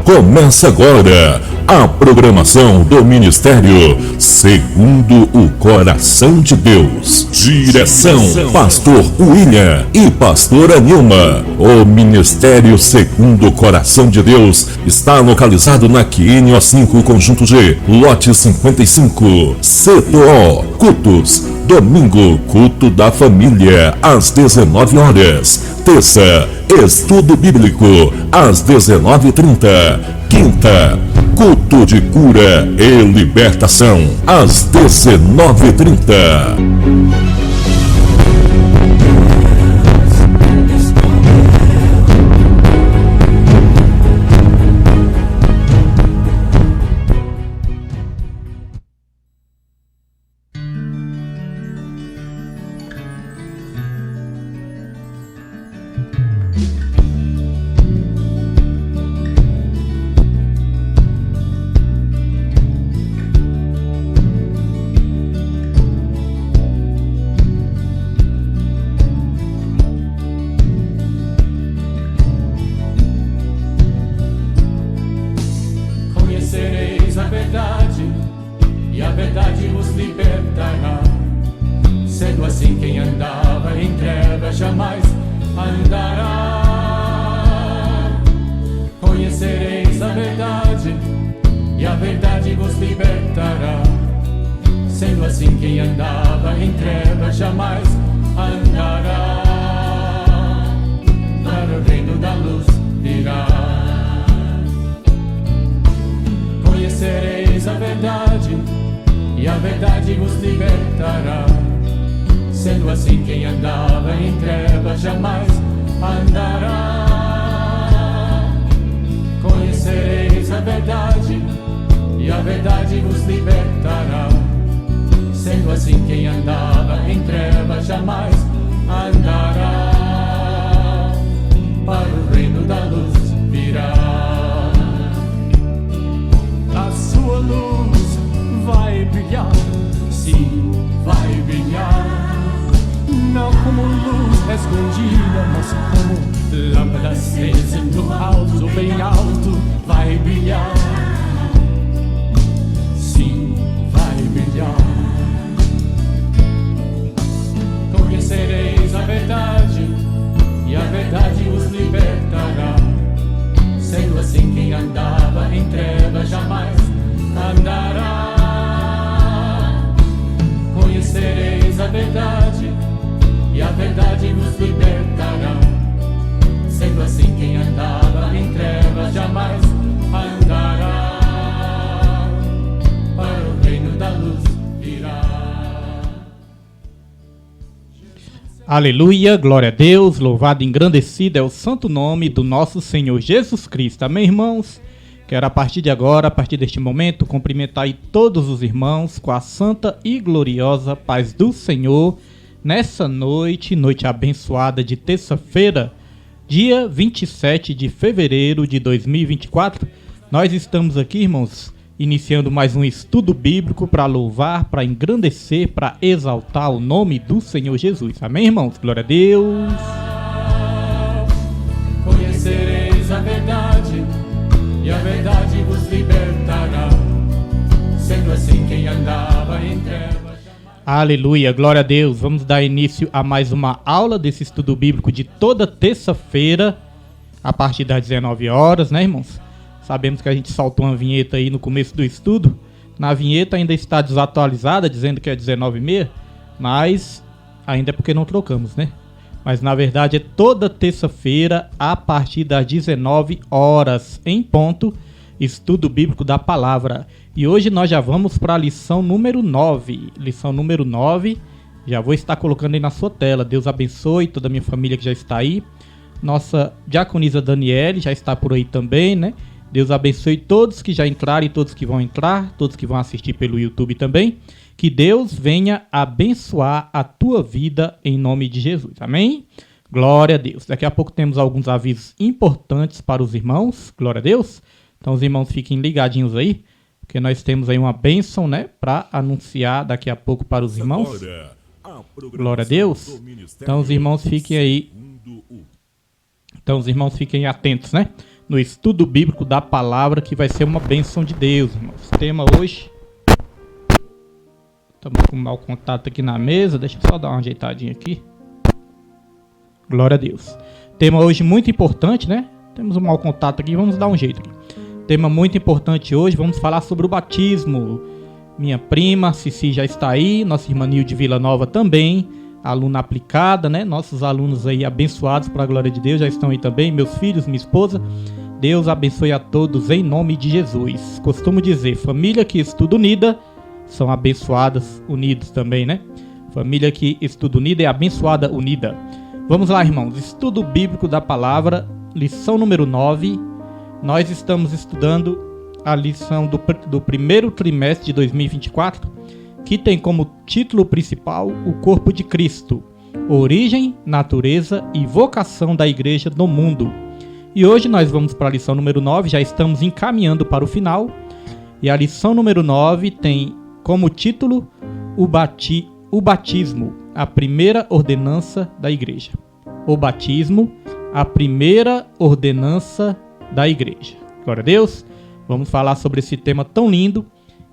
Começa agora a programação do Ministério Segundo o Coração de Deus. Direção, Pastor William e Pastora Nilma. O Ministério Segundo o Coração de Deus está localizado na QNO 5, Conjunto G, lote 55, CTO, cultos. Domingo, culto da família, às 19 horas. Terça, estudo bíblico, às 19h30. Quinta, culto de cura e libertação, às 19h30. Aleluia, glória a Deus, louvado e engrandecido é o santo nome do nosso Senhor Jesus Cristo. Amém, irmãos? Quero a partir de agora, a partir deste momento, cumprimentar aí todos os irmãos com a santa e gloriosa paz do Senhor nessa noite abençoada de terça-feira, dia 27 de fevereiro de 2024. Nós estamos aqui, irmãos, iniciando mais um estudo bíblico para louvar, para engrandecer, para exaltar o nome do Senhor Jesus. Amém, irmãos? Glória a Deus. Conhecereis a verdade, e a verdade vos libertará. Sendo assim, quem andava em trevas... Aleluia, glória a Deus. Vamos dar início a mais uma aula desse estudo bíblico de toda terça-feira, a partir das 19 horas, né, irmãos? Sabemos que a gente soltou uma vinheta aí no começo do estudo. Na vinheta ainda está desatualizada, dizendo que é 19h30, mas ainda é porque não trocamos, né? Mas na verdade é toda terça-feira, a partir das 19 horas, em ponto, estudo bíblico da palavra. E hoje nós já vamos para a lição número 9. Lição número 9, já vou estar colocando aí na sua tela. Deus abençoe toda a minha família que já está aí. Nossa diaconisa Daniele já está por aí também, né? Deus abençoe todos que já entraram e todos que vão entrar, todos que vão assistir pelo YouTube também. Que Deus venha abençoar a tua vida em nome de Jesus. Amém? Glória a Deus. Daqui a pouco temos alguns avisos importantes para os irmãos. Glória a Deus. Então os irmãos fiquem ligadinhos aí, porque nós temos aí uma bênção, né, para anunciar daqui a pouco para os irmãos. Glória a Deus. Então os irmãos fiquem aí. Então os irmãos fiquem atentos, né? no estudo bíblico da palavra, que vai ser uma bênção de Deus, irmãos. O tema hoje... Estamos com mau contato aqui na mesa, deixa eu só dar uma ajeitadinha aqui. Glória a Deus. Tema hoje muito importante, né? Temos um mau contato aqui, vamos dar um jeito aqui. Tema muito importante hoje, vamos falar sobre o batismo. Minha prima Cici já está aí, nossa irmã Nilde Vila Nova também, aluna aplicada, né? Nossos alunos aí abençoados para a glória de Deus já estão aí também, meus filhos, minha esposa. Deus abençoe a todos em nome de Jesus. Costumo dizer, família que estuda unida são abençoadas unidos também, né? Família que estuda unida é abençoada unida. Vamos lá, irmãos. Estudo bíblico da palavra, lição número 9. Nós estamos estudando a lição do primeiro trimestre de 2024, que tem como título principal o corpo de Cristo, origem, natureza e vocação da igreja no mundo. E hoje nós vamos para a lição número 9, já estamos encaminhando para o final. E a lição número 9 tem como título o batismo, a primeira ordenança da igreja. O batismo, a primeira ordenança da igreja. Glória a Deus. Vamos falar sobre esse tema tão lindo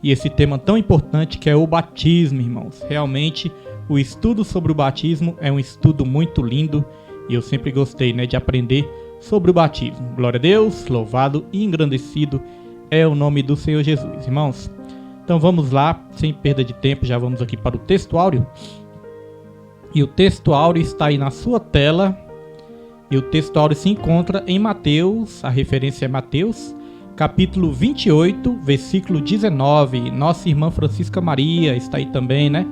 e esse tema tão importante que é o batismo, irmãos. Realmente, o estudo sobre o batismo é um estudo muito lindo e eu sempre gostei, né, de aprender sobre o batismo. Glória a Deus, louvado e engrandecido é o nome do Senhor Jesus, irmãos. Então vamos lá, sem perda de tempo, já vamos aqui para o texto áureo. E o texto áureo está aí na sua tela. E o texto áureo se encontra em Mateus, a referência é Mateus, capítulo 28, versículo 19. Nossa irmã Francisca Maria está aí também, né?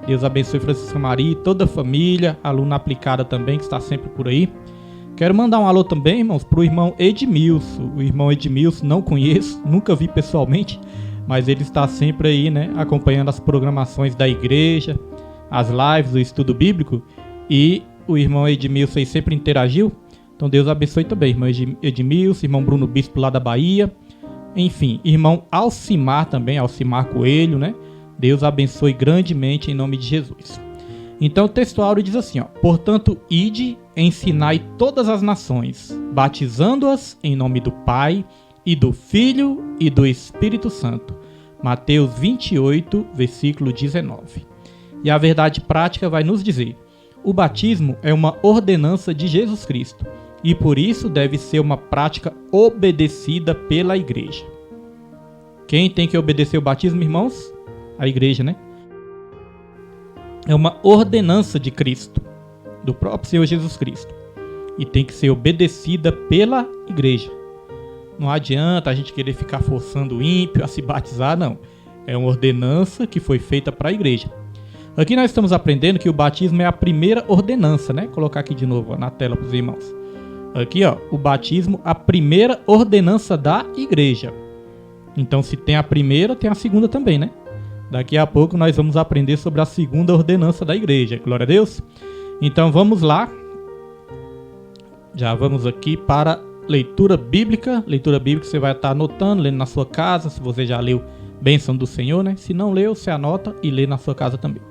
Deus abençoe Francisca Maria e toda a família, aluna aplicada também, que está sempre por aí. Quero mandar um alô também, irmãos, para o irmão Edmilson. O irmão Edmilson não conheço, nunca vi pessoalmente, mas ele está sempre aí, né, acompanhando as programações da igreja, as lives, o estudo bíblico, e o irmão Edmilson aí sempre interagiu. Então Deus abençoe também, irmão Edmilson, irmão Bruno Bispo lá da Bahia, enfim, irmão Alcimar também, Alcimar Coelho, né? Deus abençoe grandemente em nome de Jesus. Então o texto áureo diz assim, ó: portanto, ide, ensinai todas as nações, batizando-as em nome do Pai, e do Filho e do Espírito Santo. Mateus 28, versículo 19. E a verdade prática vai nos dizer: o batismo é uma ordenança de Jesus Cristo e por isso deve ser uma prática obedecida pela igreja. Quem tem que obedecer o batismo, irmãos? A igreja, né? É uma ordenança de Cristo, do próprio Senhor Jesus Cristo, e tem que ser obedecida pela igreja. Não adianta a gente querer ficar forçando o ímpio a se batizar, não. É uma ordenança que foi feita para a igreja. Aqui nós estamos aprendendo que o batismo é a primeira ordenança, né? Vou colocar aqui de novo, ó, na tela para os irmãos. Aqui, ó, o batismo, a primeira ordenança da igreja. Então, se tem a primeira, tem a segunda também, né? Daqui a pouco nós vamos aprender sobre a segunda ordenança da igreja. Glória a Deus. Então, vamos lá. Já vamos aqui para leitura bíblica. Leitura bíblica você vai estar anotando, lendo na sua casa, se você já leu Bênção do Senhor, né? Se não leu, você anota e lê na sua casa também.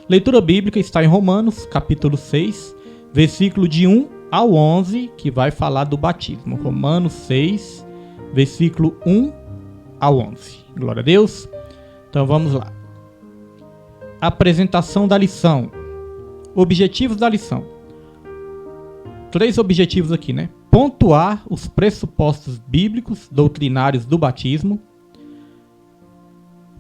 Leitura bíblica está em Romanos, capítulo 6, versículo de 1 ao 11, que vai falar do batismo. Romanos 6, versículo 1 ao 11. Glória a Deus. Então vamos lá. Apresentação da lição. Objetivos da lição. 3 objetivos aqui, né? Pontuar os pressupostos bíblicos doutrinários do batismo.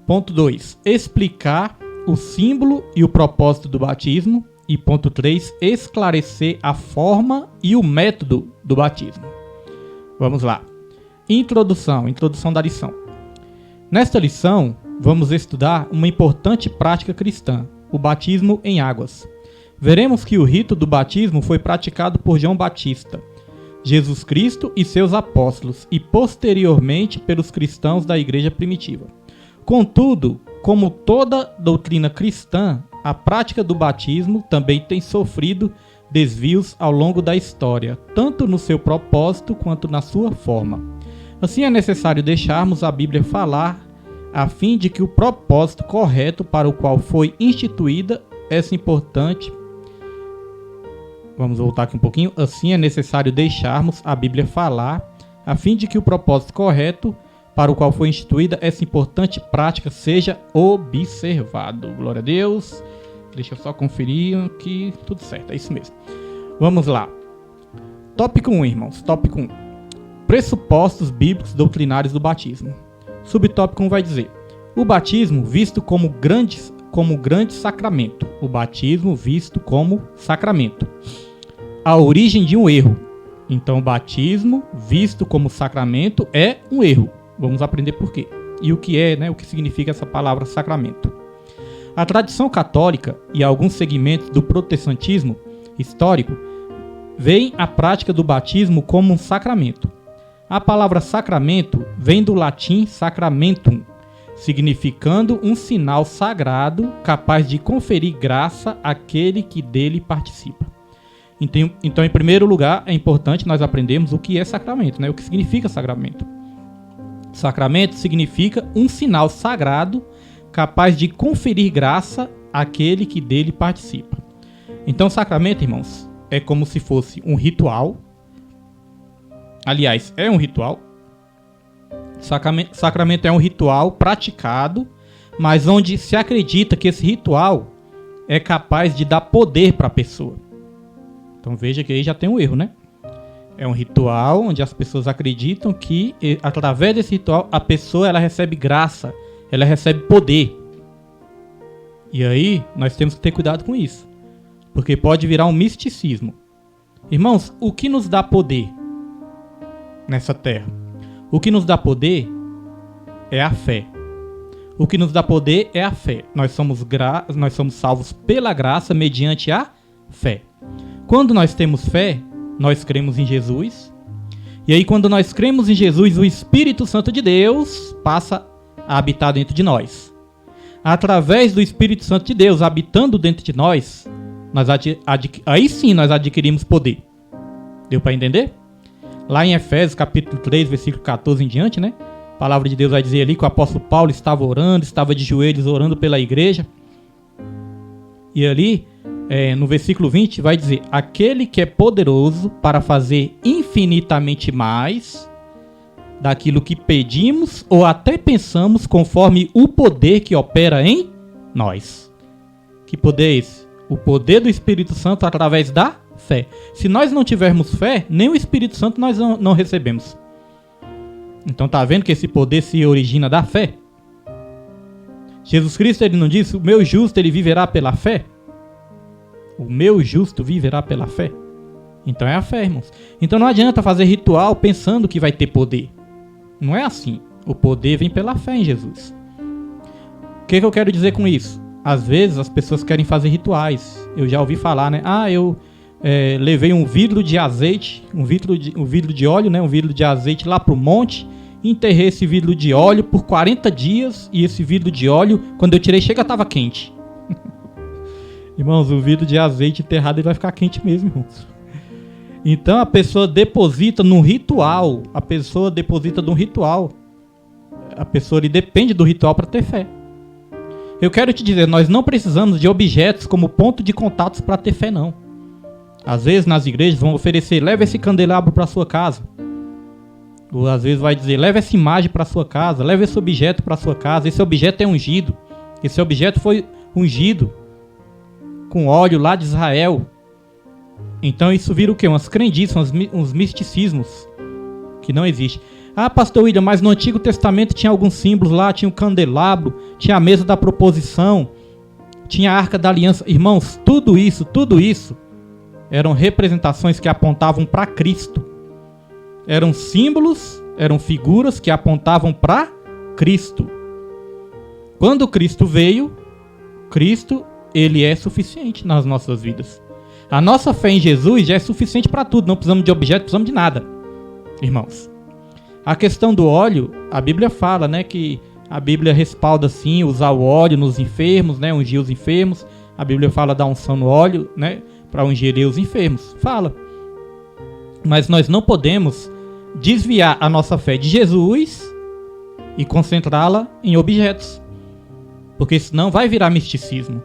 Ponto 2. Explicar o símbolo e o propósito do batismo. E ponto 3. Esclarecer a forma e o método do batismo. Vamos lá. Introdução da lição. Nesta lição, vamos estudar uma importante prática cristã, o batismo em águas. Veremos que o rito do batismo foi praticado por João Batista, Jesus Cristo e seus apóstolos, e posteriormente pelos cristãos da igreja primitiva. Contudo, como toda doutrina cristã, a prática do batismo também tem sofrido desvios ao longo da história, tanto no seu propósito quanto na sua forma. Assim, é necessário deixarmos a Bíblia falar, a fim de que o propósito correto para o qual foi instituída essa importante... Vamos voltar aqui um pouquinho. Assim, é necessário deixarmos a Bíblia falar, a fim de que o propósito correto para o qual foi instituída essa importante prática seja observado. Glória a Deus. Deixa eu só conferir aqui. Tudo certo, é isso mesmo. Vamos lá. Tópico 1, irmãos. Tópico 1. Pressupostos bíblicos doutrinários do batismo. Subtópico 1 vai dizer: o batismo visto como grande sacramento. O batismo visto como sacramento. A origem de um erro. Então, o batismo visto como sacramento é um erro. Vamos aprender por quê. E o que é, né? O que significa essa palavra sacramento. A tradição católica e alguns segmentos do protestantismo histórico veem a prática do batismo como um sacramento. A palavra sacramento vem do latim sacramentum, significando um sinal sagrado capaz de conferir graça àquele que dele participa. Então, em primeiro lugar, é importante nós aprendermos o que é sacramento, né? O que significa sacramento. Sacramento significa um sinal sagrado capaz de conferir graça àquele que dele participa. Então, sacramento, irmãos, é como se fosse um ritual. Aliás, é um ritual. Sacramento é um ritual praticado, mas onde se acredita que esse ritual é capaz de dar poder para a pessoa. Então veja que aí já tem um erro, né? É um ritual onde as pessoas acreditam que através desse ritual a pessoa ela recebe graça, ela recebe poder. E aí nós temos que ter cuidado com isso, porque pode virar um misticismo. Irmãos, o que nos dá poder nessa terra? O que nos dá poder é a fé. O que nos dá poder é a fé. Nós somos salvos pela graça mediante a fé. Quando nós temos fé, nós cremos em Jesus. E aí, quando nós cremos em Jesus, o Espírito Santo de Deus passa a habitar dentro de nós. Através do Espírito Santo de Deus habitando dentro de nós, aí sim nós adquirimos poder. Deu para entender? Lá em Efésios capítulo 3, versículo 14 em diante, né? A palavra de Deus vai dizer ali que o apóstolo Paulo estava orando, estava de joelhos orando pela igreja. E ali, no versículo 20, vai dizer: aquele que é poderoso para fazer infinitamente mais daquilo que pedimos ou até pensamos, conforme o poder que opera em nós. Que poder é esse? O poder do Espírito Santo através da fé. Se nós não tivermos fé, nem o Espírito Santo nós não recebemos. Então tá vendo que esse poder se origina da fé? Jesus Cristo, ele não disse: o meu justo ele viverá pela fé? O meu justo viverá pela fé? Então é a fé, irmãos. Então não adianta fazer ritual pensando que vai ter poder. Não é assim. O poder vem pela fé em Jesus. O que eu quero dizer com isso? Às vezes as pessoas querem fazer rituais. Eu já ouvi falar, né? Eu levei um vidro de azeite, um vidro de óleo, né? Um vidro de azeite lá pro monte. Enterrei esse vidro de óleo por 40 dias. E esse vidro de óleo, quando eu tirei, estava quente. Irmãos, o vidro de azeite enterrado ele vai ficar quente mesmo, irmãos. Então a pessoa deposita num ritual. A pessoa deposita num ritual. A pessoa depende do ritual para ter fé. Eu quero te dizer, nós não precisamos de objetos como ponto de contatos para ter fé, não. Às vezes nas igrejas vão oferecer: leva esse candelabro para sua casa. Ou às vezes vai dizer: leva essa imagem para sua casa, leva esse objeto para sua casa. Esse objeto é ungido. Esse objeto foi ungido com óleo lá de Israel. Então isso vira o quê? Umas crendices, uns misticismos que não existem. Ah, pastor William, mas no Antigo Testamento tinha alguns símbolos lá, tinha o candelabro, tinha a mesa da proposição, tinha a arca da aliança. Irmãos, tudo isso eram representações que apontavam para Cristo. Eram símbolos, eram figuras que apontavam para Cristo. Quando Cristo veio, Cristo, ele é suficiente nas nossas vidas. A nossa fé em Jesus já é suficiente para tudo. Não precisamos de objeto, precisamos de nada, irmãos. A questão do óleo, a Bíblia fala, né, que a Bíblia respalda sim usar o óleo nos enfermos, né, ungir os enfermos. A Bíblia fala da unção no óleo, né, para ungir os enfermos. Fala. Mas nós não podemos desviar a nossa fé de Jesus e concentrá-la em objetos. Porque senão vai virar misticismo.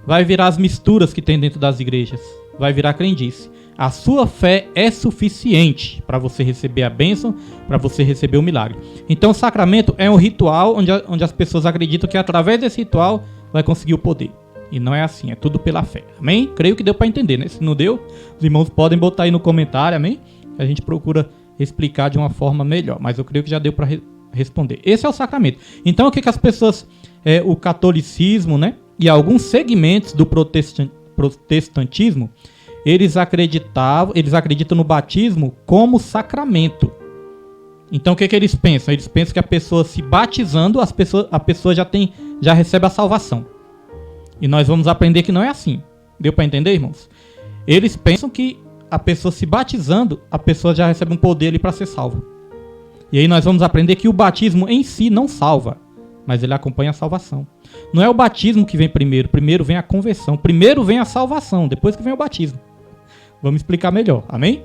Vai virar as misturas que tem dentro das igrejas. Vai virar crendice. A sua fé é suficiente para você receber a bênção, para você receber o milagre. Então o sacramento é um ritual onde as pessoas acreditam que através desse ritual vai conseguir o poder. E não é assim, é tudo pela fé. Amém? Creio que deu para entender, né? Se não deu, os irmãos podem botar aí no comentário, amém? A gente procura explicar de uma forma melhor, mas eu creio que já deu para responder. Esse é o sacramento. Então o que as pessoas, o catolicismo, né? E alguns segmentos do protestantismo, eles acreditam no batismo como sacramento. Então o que eles pensam? Eles pensam que a pessoa se batizando, a pessoa já recebe a salvação. E nós vamos aprender que não é assim. Deu para entender, irmãos? Eles pensam que a pessoa se batizando, a pessoa já recebe um poder ali para ser salva. E aí nós vamos aprender que o batismo em si não salva, mas ele acompanha a salvação. Não é o batismo que vem primeiro vem a conversão, primeiro vem a salvação, depois que vem o batismo. Vamos explicar melhor, amém?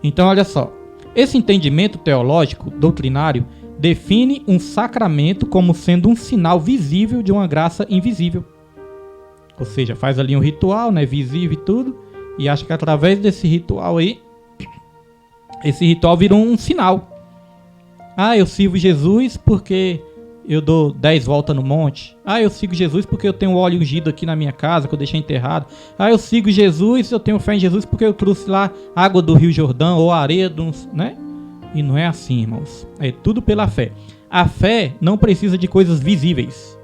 Então olha só, esse entendimento teológico, doutrinário, define um sacramento como sendo um sinal visível de uma graça invisível. Ou seja, faz ali um ritual, né, visível e tudo, e acha que através desse ritual aí, esse ritual vira um sinal. Ah, eu sirvo Jesus porque eu dou 10 voltas no monte. Ah, eu sigo Jesus porque eu tenho óleo ungido aqui na minha casa, que eu deixei enterrado. Ah, eu sigo Jesus, eu tenho fé em Jesus porque eu trouxe lá água do Rio Jordão ou areia, né? E não é assim, irmãos. É tudo pela fé. A fé não precisa de coisas visíveis.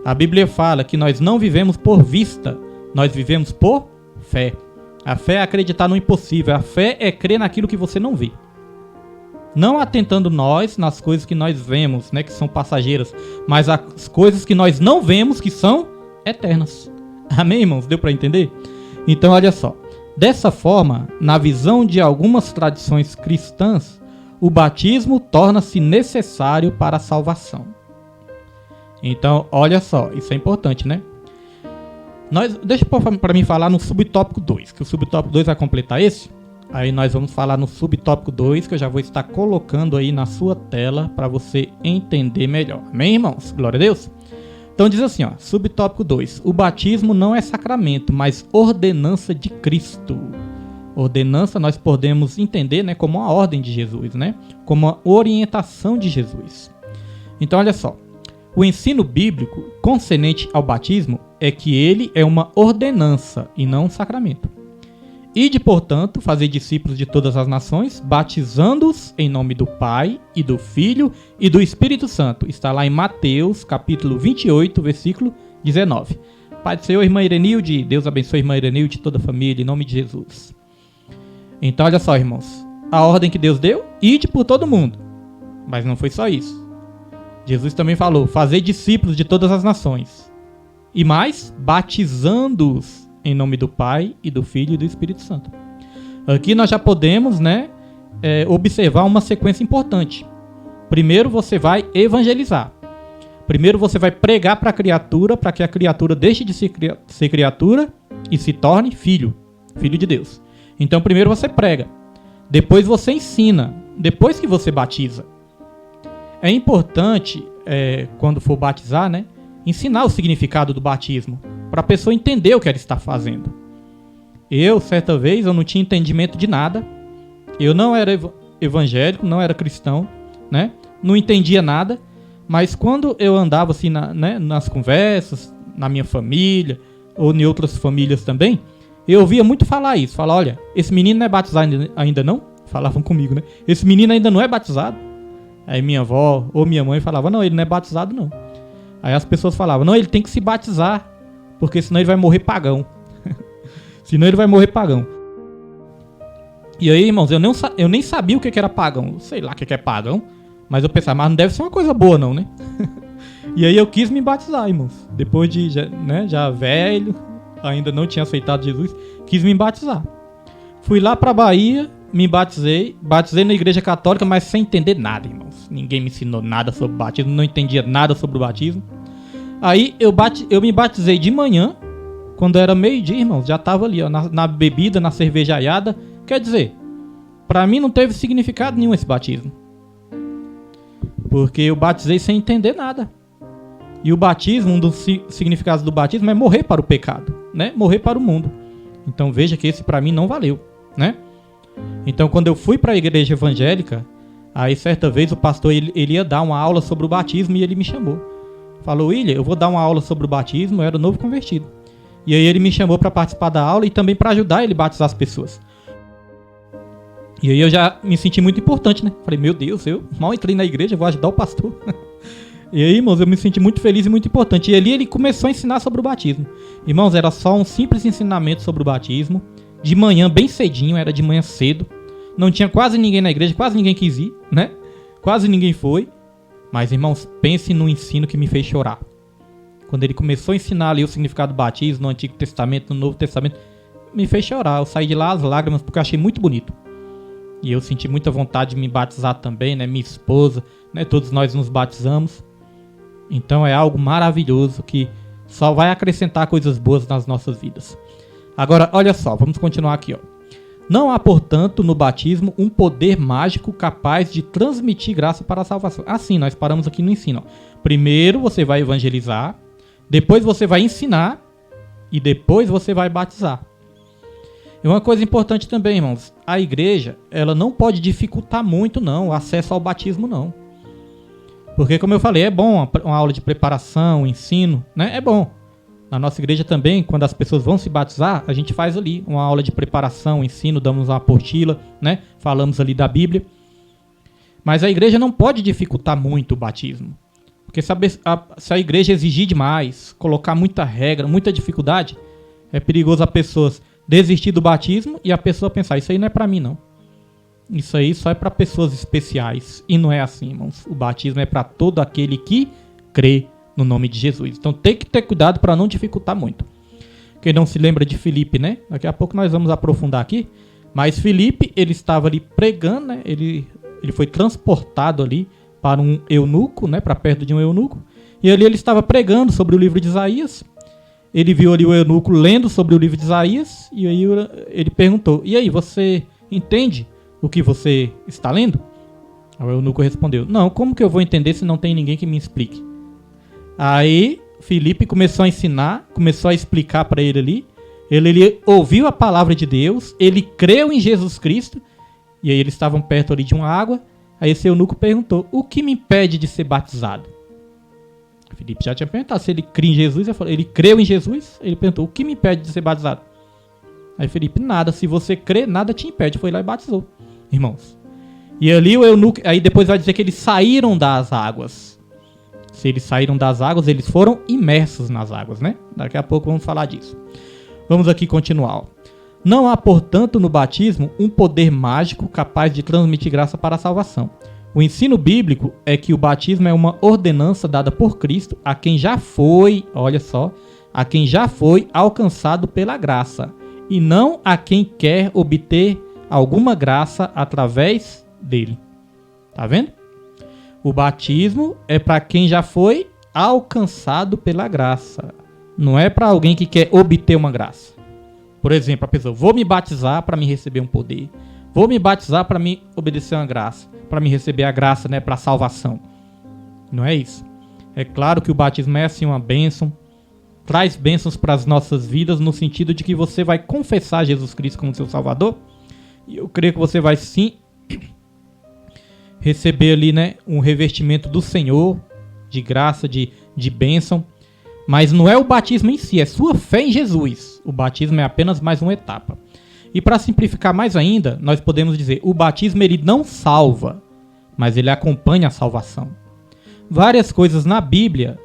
A Bíblia fala que nós não vivemos por vista, nós vivemos por fé. A fé é acreditar no impossível. A fé é crer naquilo que você não vê. Não atentando nós nas coisas que nós vemos, né, que são passageiras, mas as coisas que nós não vemos, que são eternas. Amém, irmãos? Deu para entender? Então, olha só. Dessa forma, na visão de algumas tradições cristãs, o batismo torna-se necessário para a salvação. Então, olha só, isso é importante, né? Deixa para mim falar no subtópico 2, que o subtópico 2 vai completar esse. Aí nós vamos falar no subtópico 2, que eu já vou estar colocando aí na sua tela para você entender melhor. Amém, irmãos? Glória a Deus. Então diz assim, ó, subtópico 2. O batismo não é sacramento, mas ordenança de Cristo. Ordenança nós podemos entender, né, como uma ordem de Jesus, né? Como uma orientação de Jesus. Então olha só. O ensino bíblico concernente ao batismo é que ele é uma ordenança e não um sacramento. Ide, portanto, fazer discípulos de todas as nações, batizando-os em nome do Pai, e do Filho, e do Espírito Santo. Está lá em Mateus, capítulo 28, versículo 19. Pai do Senhor, irmã Irenilde, Deus abençoe a irmã Irenilde e toda a família, em nome de Jesus. Então, olha só, irmãos. A ordem que Deus deu, ide por todo mundo. Mas não foi só isso. Jesus também falou, fazer discípulos de todas as nações. E mais, batizando-os em nome do Pai, e do Filho e do Espírito Santo. Aqui nós já podemos, né, observar uma sequência importante. Primeiro você vai evangelizar. Primeiro você vai pregar para a criatura, para que a criatura deixe de ser criatura e se torne filho de Deus. Então primeiro você prega. Depois você ensina. Depois que você batiza. É importante, quando for batizar, né, ensinar o significado do batismo, para a pessoa entender o que ela está fazendo. Certa vez, eu não tinha entendimento de nada. Eu não era evangélico, não era cristão, né? Não entendia nada. Mas quando eu andava assim nas conversas, na minha família, ou em outras famílias também, eu ouvia muito falar isso. Falar, olha, esse menino não é batizado ainda não? Falavam comigo, né? Esse menino ainda não é batizado? Aí minha avó ou minha mãe falava, não, ele não é batizado não. Aí as pessoas falavam, não, ele tem que se batizar, porque senão ele vai morrer pagão. Senão ele vai morrer pagão. E aí, irmãos, eu nem sabia o que era pagão. Sei lá o que é pagão, mas eu pensava, mas não deve ser uma coisa boa não, né? E aí eu quis me batizar, irmãos. Depois de já velho, ainda não tinha aceitado Jesus, quis me batizar. Fui lá pra Bahia, me batizei na igreja católica, mas sem entender nada, irmãos. Ninguém me ensinou nada sobre o batismo, não entendia nada sobre o batismo. Aí eu me batizei de manhã, quando era meio-dia, irmãos, já tava ali, ó, na bebida, na cervejaiada. Quer dizer, pra mim não teve significado nenhum esse batismo. Porque eu batizei sem entender nada. E o batismo, um dos significados do batismo é morrer para o pecado, né? Morrer para o mundo. Então veja que esse pra mim não valeu. né? Então, quando eu fui para a igreja evangélica, aí certa vez o pastor ele ia dar uma aula sobre o batismo e ele me chamou. Falou: William, eu vou dar uma aula sobre o batismo, eu era novo convertido. E aí ele me chamou para participar da aula e também para ajudar ele a batizar as pessoas. E aí eu já me senti muito importante, né? Falei: meu Deus, eu mal entrei na igreja, vou ajudar o pastor. E aí, irmãos, eu me senti muito feliz e muito importante. E ali ele começou a ensinar sobre o batismo. Irmãos, era só um simples ensinamento sobre o batismo. De manhã, bem cedinho, era de manhã cedo. Não tinha quase ninguém na igreja, quase ninguém quis ir, né? Quase ninguém foi. Mas, irmãos, pense no ensino que me fez chorar. Quando ele começou a ensinar ali o significado do batismo no Antigo Testamento, no Novo Testamento, me fez chorar. Eu saí de lá às lágrimas porque eu achei muito bonito. E eu senti muita vontade de me batizar também, né? Minha esposa, né? Todos nós nos batizamos. Então é algo maravilhoso que só vai acrescentar coisas boas nas nossas vidas. Agora, olha só, vamos continuar aqui, ó. Não há, portanto, no batismo um poder mágico capaz de transmitir graça para a salvação. Assim, nós paramos aqui no ensino. Ó. Primeiro você vai evangelizar, depois você vai ensinar e depois você vai batizar. E uma coisa importante também, irmãos, a igreja, ela não pode dificultar muito, não, o acesso ao batismo, não. Porque, como eu falei, é bom uma aula de preparação, ensino, né? É bom. Na nossa igreja também, quando as pessoas vão se batizar, a gente faz ali uma aula de preparação, ensino, damos uma apostila, né? Falamos ali da Bíblia. Mas a igreja não pode dificultar muito o batismo. Porque se a igreja exigir demais, colocar muita regra, muita dificuldade, é perigoso a pessoa desistir do batismo e a pessoa pensar: isso aí não é pra mim, não. Isso aí só é para pessoas especiais. E não é assim, irmãos. O batismo é para todo aquele que crê no nome de Jesus. Então tem que ter cuidado para não dificultar muito. Quem não se lembra de Filipe, né? Daqui a pouco nós vamos aprofundar aqui. Mas Filipe, ele estava ali pregando, né? Ele foi transportado ali para um eunuco, né? Para perto de um eunuco. E ali ele estava pregando sobre o livro de Isaías. Ele viu ali o eunuco lendo sobre o livro de Isaías. E aí ele perguntou: e aí, você entende o que você está lendo? O eunuco respondeu: não, como que eu vou entender se não tem ninguém que me explique? Aí Filipe começou a ensinar, começou a explicar para ele ali. Ele ouviu a palavra de Deus, ele creu em Jesus Cristo. E aí eles estavam perto ali de uma água. Aí esse eunuco perguntou: o que me impede de ser batizado? Filipe já tinha perguntado se ele cria em Jesus. Ele creu em Jesus. Ele perguntou: o que me impede de ser batizado? Aí Filipe: nada, se você crê, nada te impede. Foi lá e batizou, irmãos. E ali o eunuco, aí depois vai dizer que eles saíram das águas. Se eles saíram das águas, eles foram imersos nas águas, né? Daqui a pouco vamos falar disso. Vamos aqui continuar. Não há, portanto, no batismo um poder mágico capaz de transmitir graça para a salvação. O ensino bíblico é que o batismo é uma ordenança dada por Cristo a quem já foi, olha só, a quem já foi alcançado pela graça, e não a quem quer obter alguma graça através dele. Tá vendo? O batismo é para quem já foi alcançado pela graça. Não é para alguém que quer obter uma graça. Por exemplo, a pessoa: vou me batizar para me receber um poder. Vou me batizar para me obedecer uma graça. Para me receber a graça, né, para a salvação. Não é isso. É claro que o batismo é assim uma bênção. Traz bênçãos para as nossas vidas no sentido de que você vai confessar Jesus Cristo como seu Salvador. E eu creio que você vai sim receber ali, né, um revestimento do Senhor, de graça, de bênção. Mas não é o batismo em si, é sua fé em Jesus. O batismo é apenas mais uma etapa. E para simplificar mais ainda, nós podemos dizer: o batismo ele não salva, mas ele acompanha a salvação. Várias coisas na Bíblia,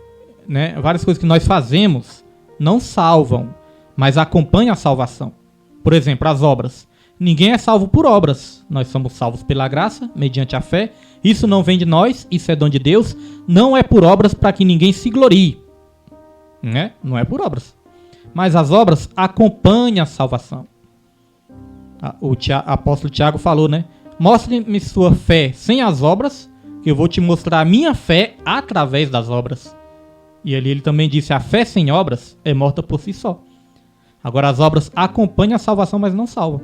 né, várias coisas que nós fazemos não salvam, mas acompanham a salvação. Por exemplo, as obras. Ninguém é salvo por obras. Nós somos salvos pela graça, mediante a fé. Isso não vem de nós, isso é dom de Deus. Não é por obras para que ninguém se glorie. Né? Não é por obras. Mas as obras acompanham a salvação. O apóstolo Tiago falou, né? Mostre-me sua fé sem as obras, que eu vou te mostrar a minha fé através das obras. E ali ele também disse: a fé sem obras é morta por si só. Agora as obras acompanham a salvação, mas não salvam.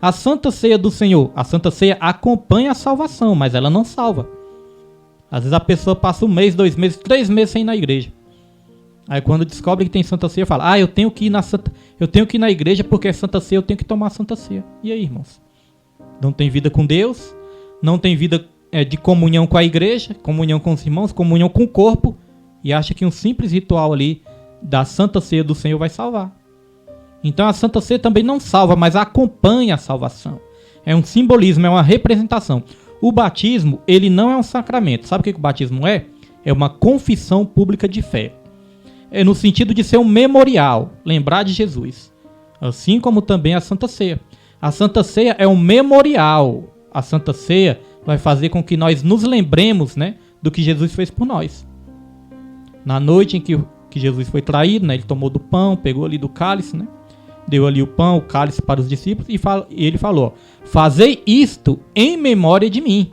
A Santa Ceia do Senhor, a Santa Ceia acompanha a salvação, mas ela não salva. Às vezes a pessoa passa 1 mês, 2 meses, 3 meses sem ir na igreja. Aí quando descobre que tem Santa Ceia, fala, eu tenho que ir na igreja porque é Santa Ceia, eu tenho que tomar Santa Ceia. E aí, irmãos? Não tem vida com Deus, não tem vida de comunhão com a igreja, comunhão com os irmãos, comunhão com o corpo, e acha que um simples ritual ali da Santa Ceia do Senhor vai salvar. Então a Santa Ceia também não salva, mas acompanha a salvação. É um simbolismo, é uma representação. O batismo, ele não é um sacramento. Sabe o que o batismo é? É uma confissão pública de fé. É no sentido de ser um memorial, lembrar de Jesus. Assim como também a Santa Ceia. A Santa Ceia é um memorial. A Santa Ceia vai fazer com que nós nos lembremos, né, do que Jesus fez por nós. Na noite em que Jesus foi traído, né, ele tomou do pão, pegou ali do cálice, né, deu ali o pão, o cálice para os discípulos e ele falou, fazei isto em memória de mim.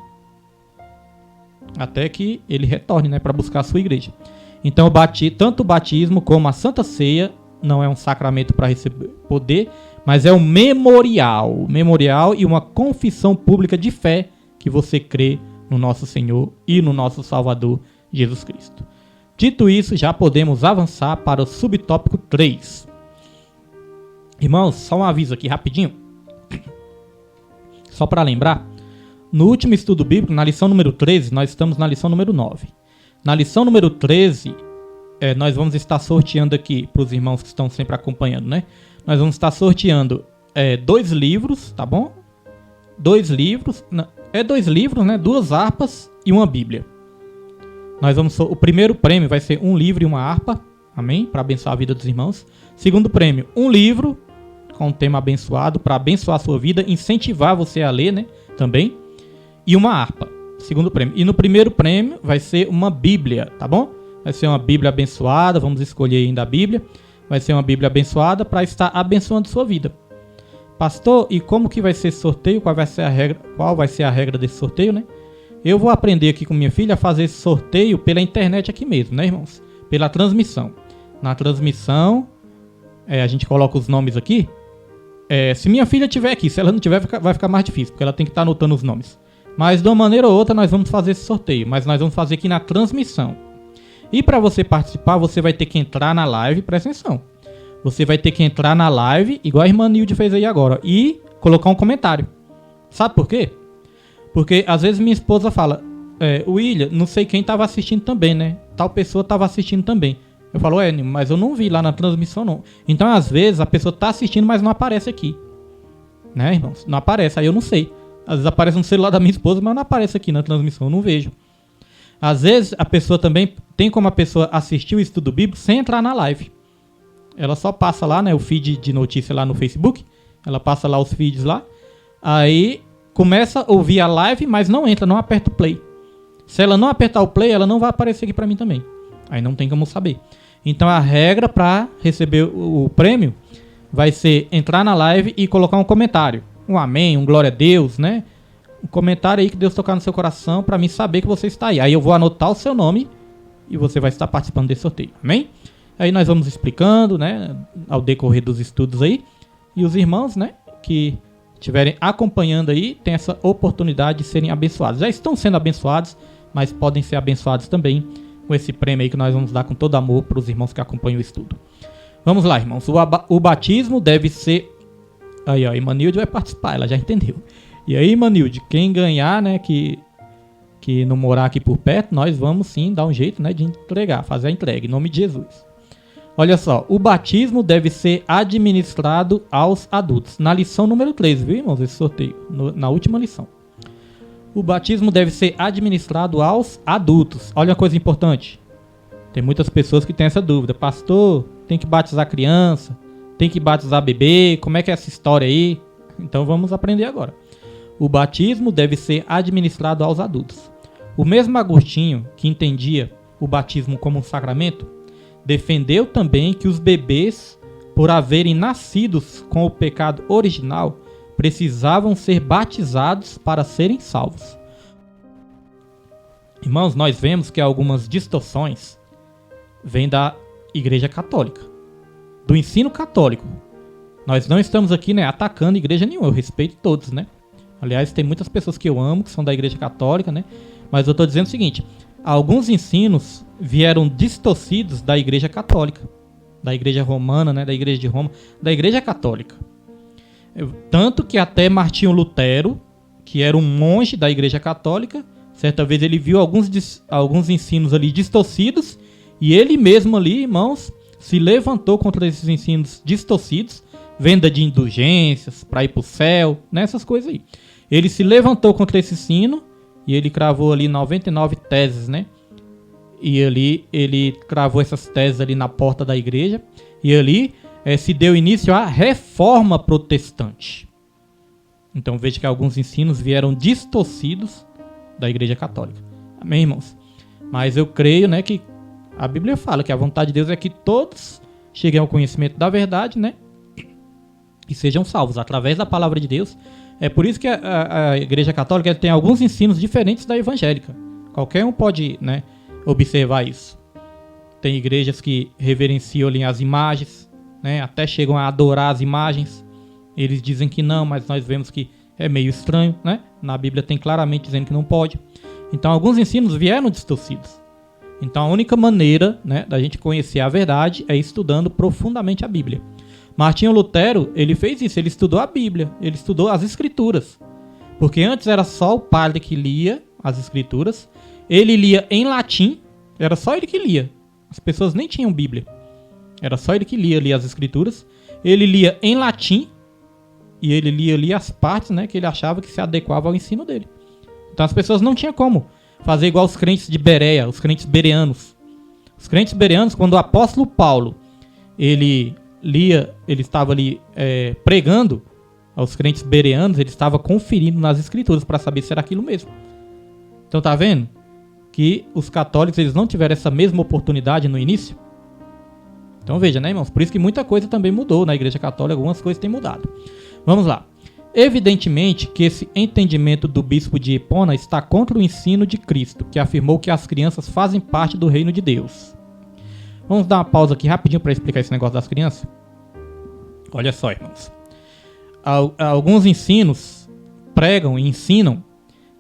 Até que ele retorne, né, para buscar a sua igreja. Então, tanto o batismo como a Santa Ceia não é um sacramento para receber poder, mas é um memorial e uma confissão pública de fé que você crê no nosso Senhor e no nosso Salvador Jesus Cristo. Dito isso, já podemos avançar para o subtópico 3. Irmãos, só um aviso aqui rapidinho. Só para lembrar, no último estudo bíblico, na lição número 13, nós estamos na lição número 9. Na lição número 13, nós vamos estar sorteando aqui para os irmãos que estão sempre acompanhando, né? Nós vamos estar sorteando 2 livros, tá bom? 2 livros, 2 livros, né? 2 harpas e uma Bíblia. O primeiro prêmio vai ser um livro e uma harpa, amém? Para abençoar a vida dos irmãos. Segundo prêmio, um livro com um tema abençoado, para abençoar a sua vida, incentivar você a ler, né? Também. E uma harpa. Segundo prêmio. E no primeiro prêmio vai ser uma Bíblia, tá bom? Vai ser uma Bíblia abençoada, vamos escolher ainda a Bíblia. Vai ser uma Bíblia abençoada para estar abençoando sua vida. Pastor, e como que vai ser esse sorteio? Qual vai ser a regra desse sorteio, né? Eu vou aprender aqui com minha filha a fazer esse sorteio pela internet aqui mesmo, né, irmãos? Pela transmissão. Na transmissão, a gente coloca os nomes aqui. Se minha filha estiver aqui, se ela não tiver, vai ficar mais difícil, porque ela tem que estar anotando os nomes. Mas de uma maneira ou outra nós vamos fazer esse sorteio, mas nós vamos fazer aqui na transmissão. E para você participar, você vai ter que entrar na live, presta atenção. Você vai ter que entrar na live, igual a irmã Nilde fez aí agora, e colocar um comentário. Sabe por quê? Porque às vezes minha esposa fala, William, não sei quem estava assistindo também, né? Tal pessoa estava assistindo também. Eu falo, mas eu não vi lá na transmissão não. Então às vezes a pessoa está assistindo, mas não aparece aqui. Né, irmãos? Não aparece, aí eu não sei. Às vezes aparece no celular da minha esposa, mas não aparece aqui na transmissão, eu não vejo. Às vezes a pessoa também, tem como a pessoa assistir o estudo bíblico sem entrar na live. Ela só passa lá, né, o feed de notícia lá no Facebook. Ela passa lá os feeds lá. Aí começa a ouvir a live, mas não entra, não aperta o play. Se ela não apertar o play, ela não vai aparecer aqui pra mim também. Aí não tem como saber. Então a regra para receber o prêmio vai ser entrar na live e colocar um comentário. Um amém, um glória a Deus, né? Um comentário aí que Deus tocar no seu coração para mim saber que você está aí. Aí eu vou anotar o seu nome e você vai estar participando desse sorteio, amém? Aí nós vamos explicando, né, ao decorrer dos estudos aí. E os irmãos, né, que estiverem acompanhando aí, tem essa oportunidade de serem abençoados. Já estão sendo abençoados, mas podem ser abençoados também com esse prêmio aí que nós vamos dar com todo amor para os irmãos que acompanham o estudo. Vamos lá, irmãos. O batismo deve ser... Aí, ó, a Imanilde vai participar, ela já entendeu. E aí, Imanilde, quem ganhar, né, que não morar aqui por perto, nós vamos sim dar um jeito, né, de entregar, fazer a entrega, em nome de Jesus. Olha só, o batismo deve ser administrado aos adultos. Na lição número 3, viu, irmãos, esse sorteio, na última lição. O batismo deve ser administrado aos adultos. Olha uma coisa importante. Tem muitas pessoas que têm essa dúvida. Pastor, tem que batizar criança? Tem que batizar bebê? Como é que é essa história aí? Então vamos aprender agora. O batismo deve ser administrado aos adultos. O mesmo Agostinho, que entendia o batismo como um sacramento, defendeu também que os bebês, por haverem nascidos com o pecado original, precisavam ser batizados para serem salvos. Irmãos, nós vemos que algumas distorções vêm da Igreja Católica, do ensino católico. Nós não estamos aqui, né, atacando igreja nenhuma, eu respeito todos, né? Aliás, tem muitas pessoas que eu amo, que são da Igreja Católica, né? Mas eu estou dizendo o seguinte, alguns ensinos vieram distorcidos da Igreja Católica, da Igreja Romana, né, da Igreja de Roma, da Igreja Católica. Tanto que até Martinho Lutero, que era um monge da Igreja Católica, certa vez ele viu alguns ensinos ali distorcidos, e ele mesmo ali, irmãos, se levantou contra esses ensinos distorcidos, venda de indulgências para ir para o céu, né, essas coisas aí. Ele se levantou contra esse ensino e ele cravou ali 99 teses, né? E ali ele cravou essas teses ali na porta da igreja, e ali se deu início à Reforma Protestante. Então veja que alguns ensinos vieram distorcidos da Igreja Católica. Amém, irmãos? Mas eu creio, né, que a Bíblia fala que a vontade de Deus é que todos cheguem ao conhecimento da verdade, né, e sejam salvos através da palavra de Deus. É por isso que a Igreja Católica tem alguns ensinos diferentes da evangélica. Qualquer um pode, né, observar isso. Tem igrejas que reverenciam ali as imagens, né, até chegam a adorar as imagens. Eles dizem que não, mas nós vemos que é meio estranho, né? Na Bíblia tem claramente dizendo que não pode. Então alguns ensinos vieram distorcidos. Então a única maneira, né, da gente conhecer a verdade é estudando profundamente a Bíblia. Martinho Lutero, ele fez isso, ele estudou a Bíblia, ele estudou as Escrituras. Porque antes era só o padre que lia as Escrituras, ele lia em latim, era só ele que lia. As pessoas nem tinham Bíblia. Era só ele que lia ali as Escrituras. Ele lia em latim, e ele lia ali as partes, né, que ele achava que se adequava ao ensino dele. Então as pessoas não tinham como fazer igual os crentes de Bereia, os crentes bereanos. Os crentes bereanos, quando o apóstolo Paulo ele estava ali pregando aos crentes bereanos, ele estava conferindo nas escrituras para saber se era aquilo mesmo. Então tá vendo que os católicos eles não tiveram essa mesma oportunidade no início? Então veja, né, irmãos? Por isso que muita coisa também mudou na Igreja Católica, algumas coisas têm mudado. Vamos lá. Evidentemente que esse entendimento do bispo de Hipona está contra o ensino de Cristo, que afirmou que as crianças fazem parte do reino de Deus. Vamos dar uma pausa aqui rapidinho para explicar esse negócio das crianças. Olha só, irmãos. Alguns ensinos pregam e ensinam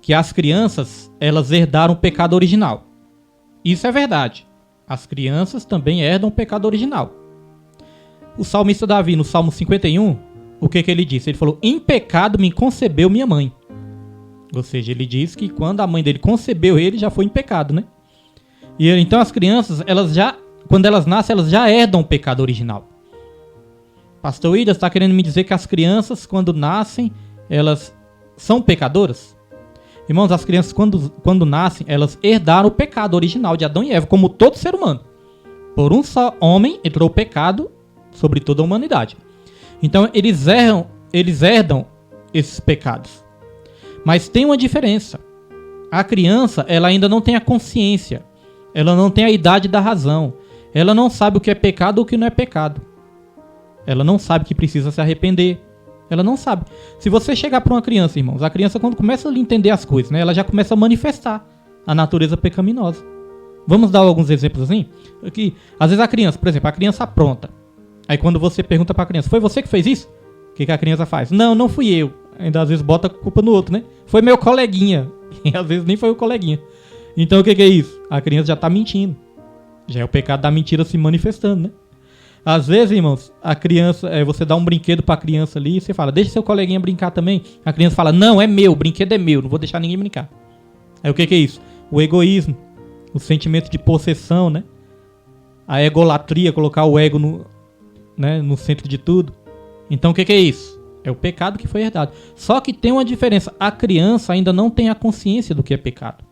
que as crianças elas herdaram o pecado original. Isso é verdade. As crianças também herdam o pecado original. O salmista Davi, no Salmo 51, o que ele disse? Ele falou, em pecado me concebeu minha mãe. Ou seja, ele diz que quando a mãe dele concebeu ele, já foi em pecado, né? E então as crianças, quando elas nascem, elas já herdam o pecado original. Pastor William está querendo me dizer que as crianças, quando nascem, elas são pecadoras? Irmãos, as crianças, quando nascem, elas herdaram o pecado original de Adão e Eva, como todo ser humano. Por um só homem entrou o pecado sobre toda a humanidade. Então, eles herdam esses pecados. Mas tem uma diferença. A criança, ela ainda não tem a consciência. Ela não tem a idade da razão. Ela não sabe o que é pecado ou o que não é pecado. Ela não sabe que precisa se arrepender. Ela não sabe. Se você chegar para uma criança, irmãos, a criança quando começa a entender as coisas, né, ela já começa a manifestar a natureza pecaminosa. Vamos dar alguns exemplos assim? Aqui, às vezes a criança, por exemplo, a criança apronta. Aí quando você pergunta para a criança, foi você que fez isso? O que a criança faz? Não, não fui eu. Ainda às vezes bota a culpa no outro, né? Foi meu coleguinha. E às vezes nem foi o coleguinha. Então o que é isso? A criança já está mentindo. Já é o pecado da mentira se manifestando, né? Às vezes, irmãos, a criança, você dá um brinquedo pra criança ali e você fala, deixa seu coleguinha brincar também. A criança fala, não, é meu, o brinquedo é meu, não vou deixar ninguém brincar. Aí o que é isso? O egoísmo, o sentimento de possessão, né? A egolatria, colocar o ego no centro de tudo. Então o que é isso? É o pecado que foi herdado. Só que tem uma diferença, a criança ainda não tem a consciência do que é pecado.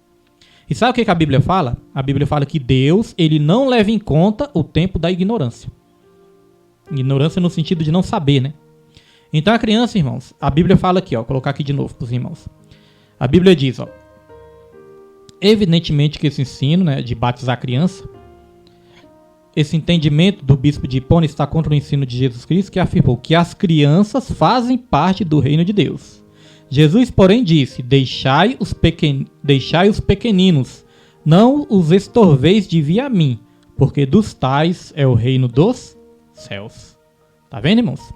E sabe o que a Bíblia fala? A Bíblia fala que Deus, ele não leva em conta o tempo da ignorância. Ignorância no sentido de não saber, né? Então a criança, irmãos, a Bíblia fala aqui, ó, vou colocar aqui de novo para os irmãos. A Bíblia diz, ó, evidentemente que esse ensino, né, de batizar a criança, esse entendimento do bispo de Hipona está contra o ensino de Jesus Cristo, que afirmou que as crianças fazem parte do reino de Deus. Jesus, porém, disse, deixai os pequeninos, não os estorveis de vir a mim, porque dos tais é o reino dos céus. Tá vendo, irmãos?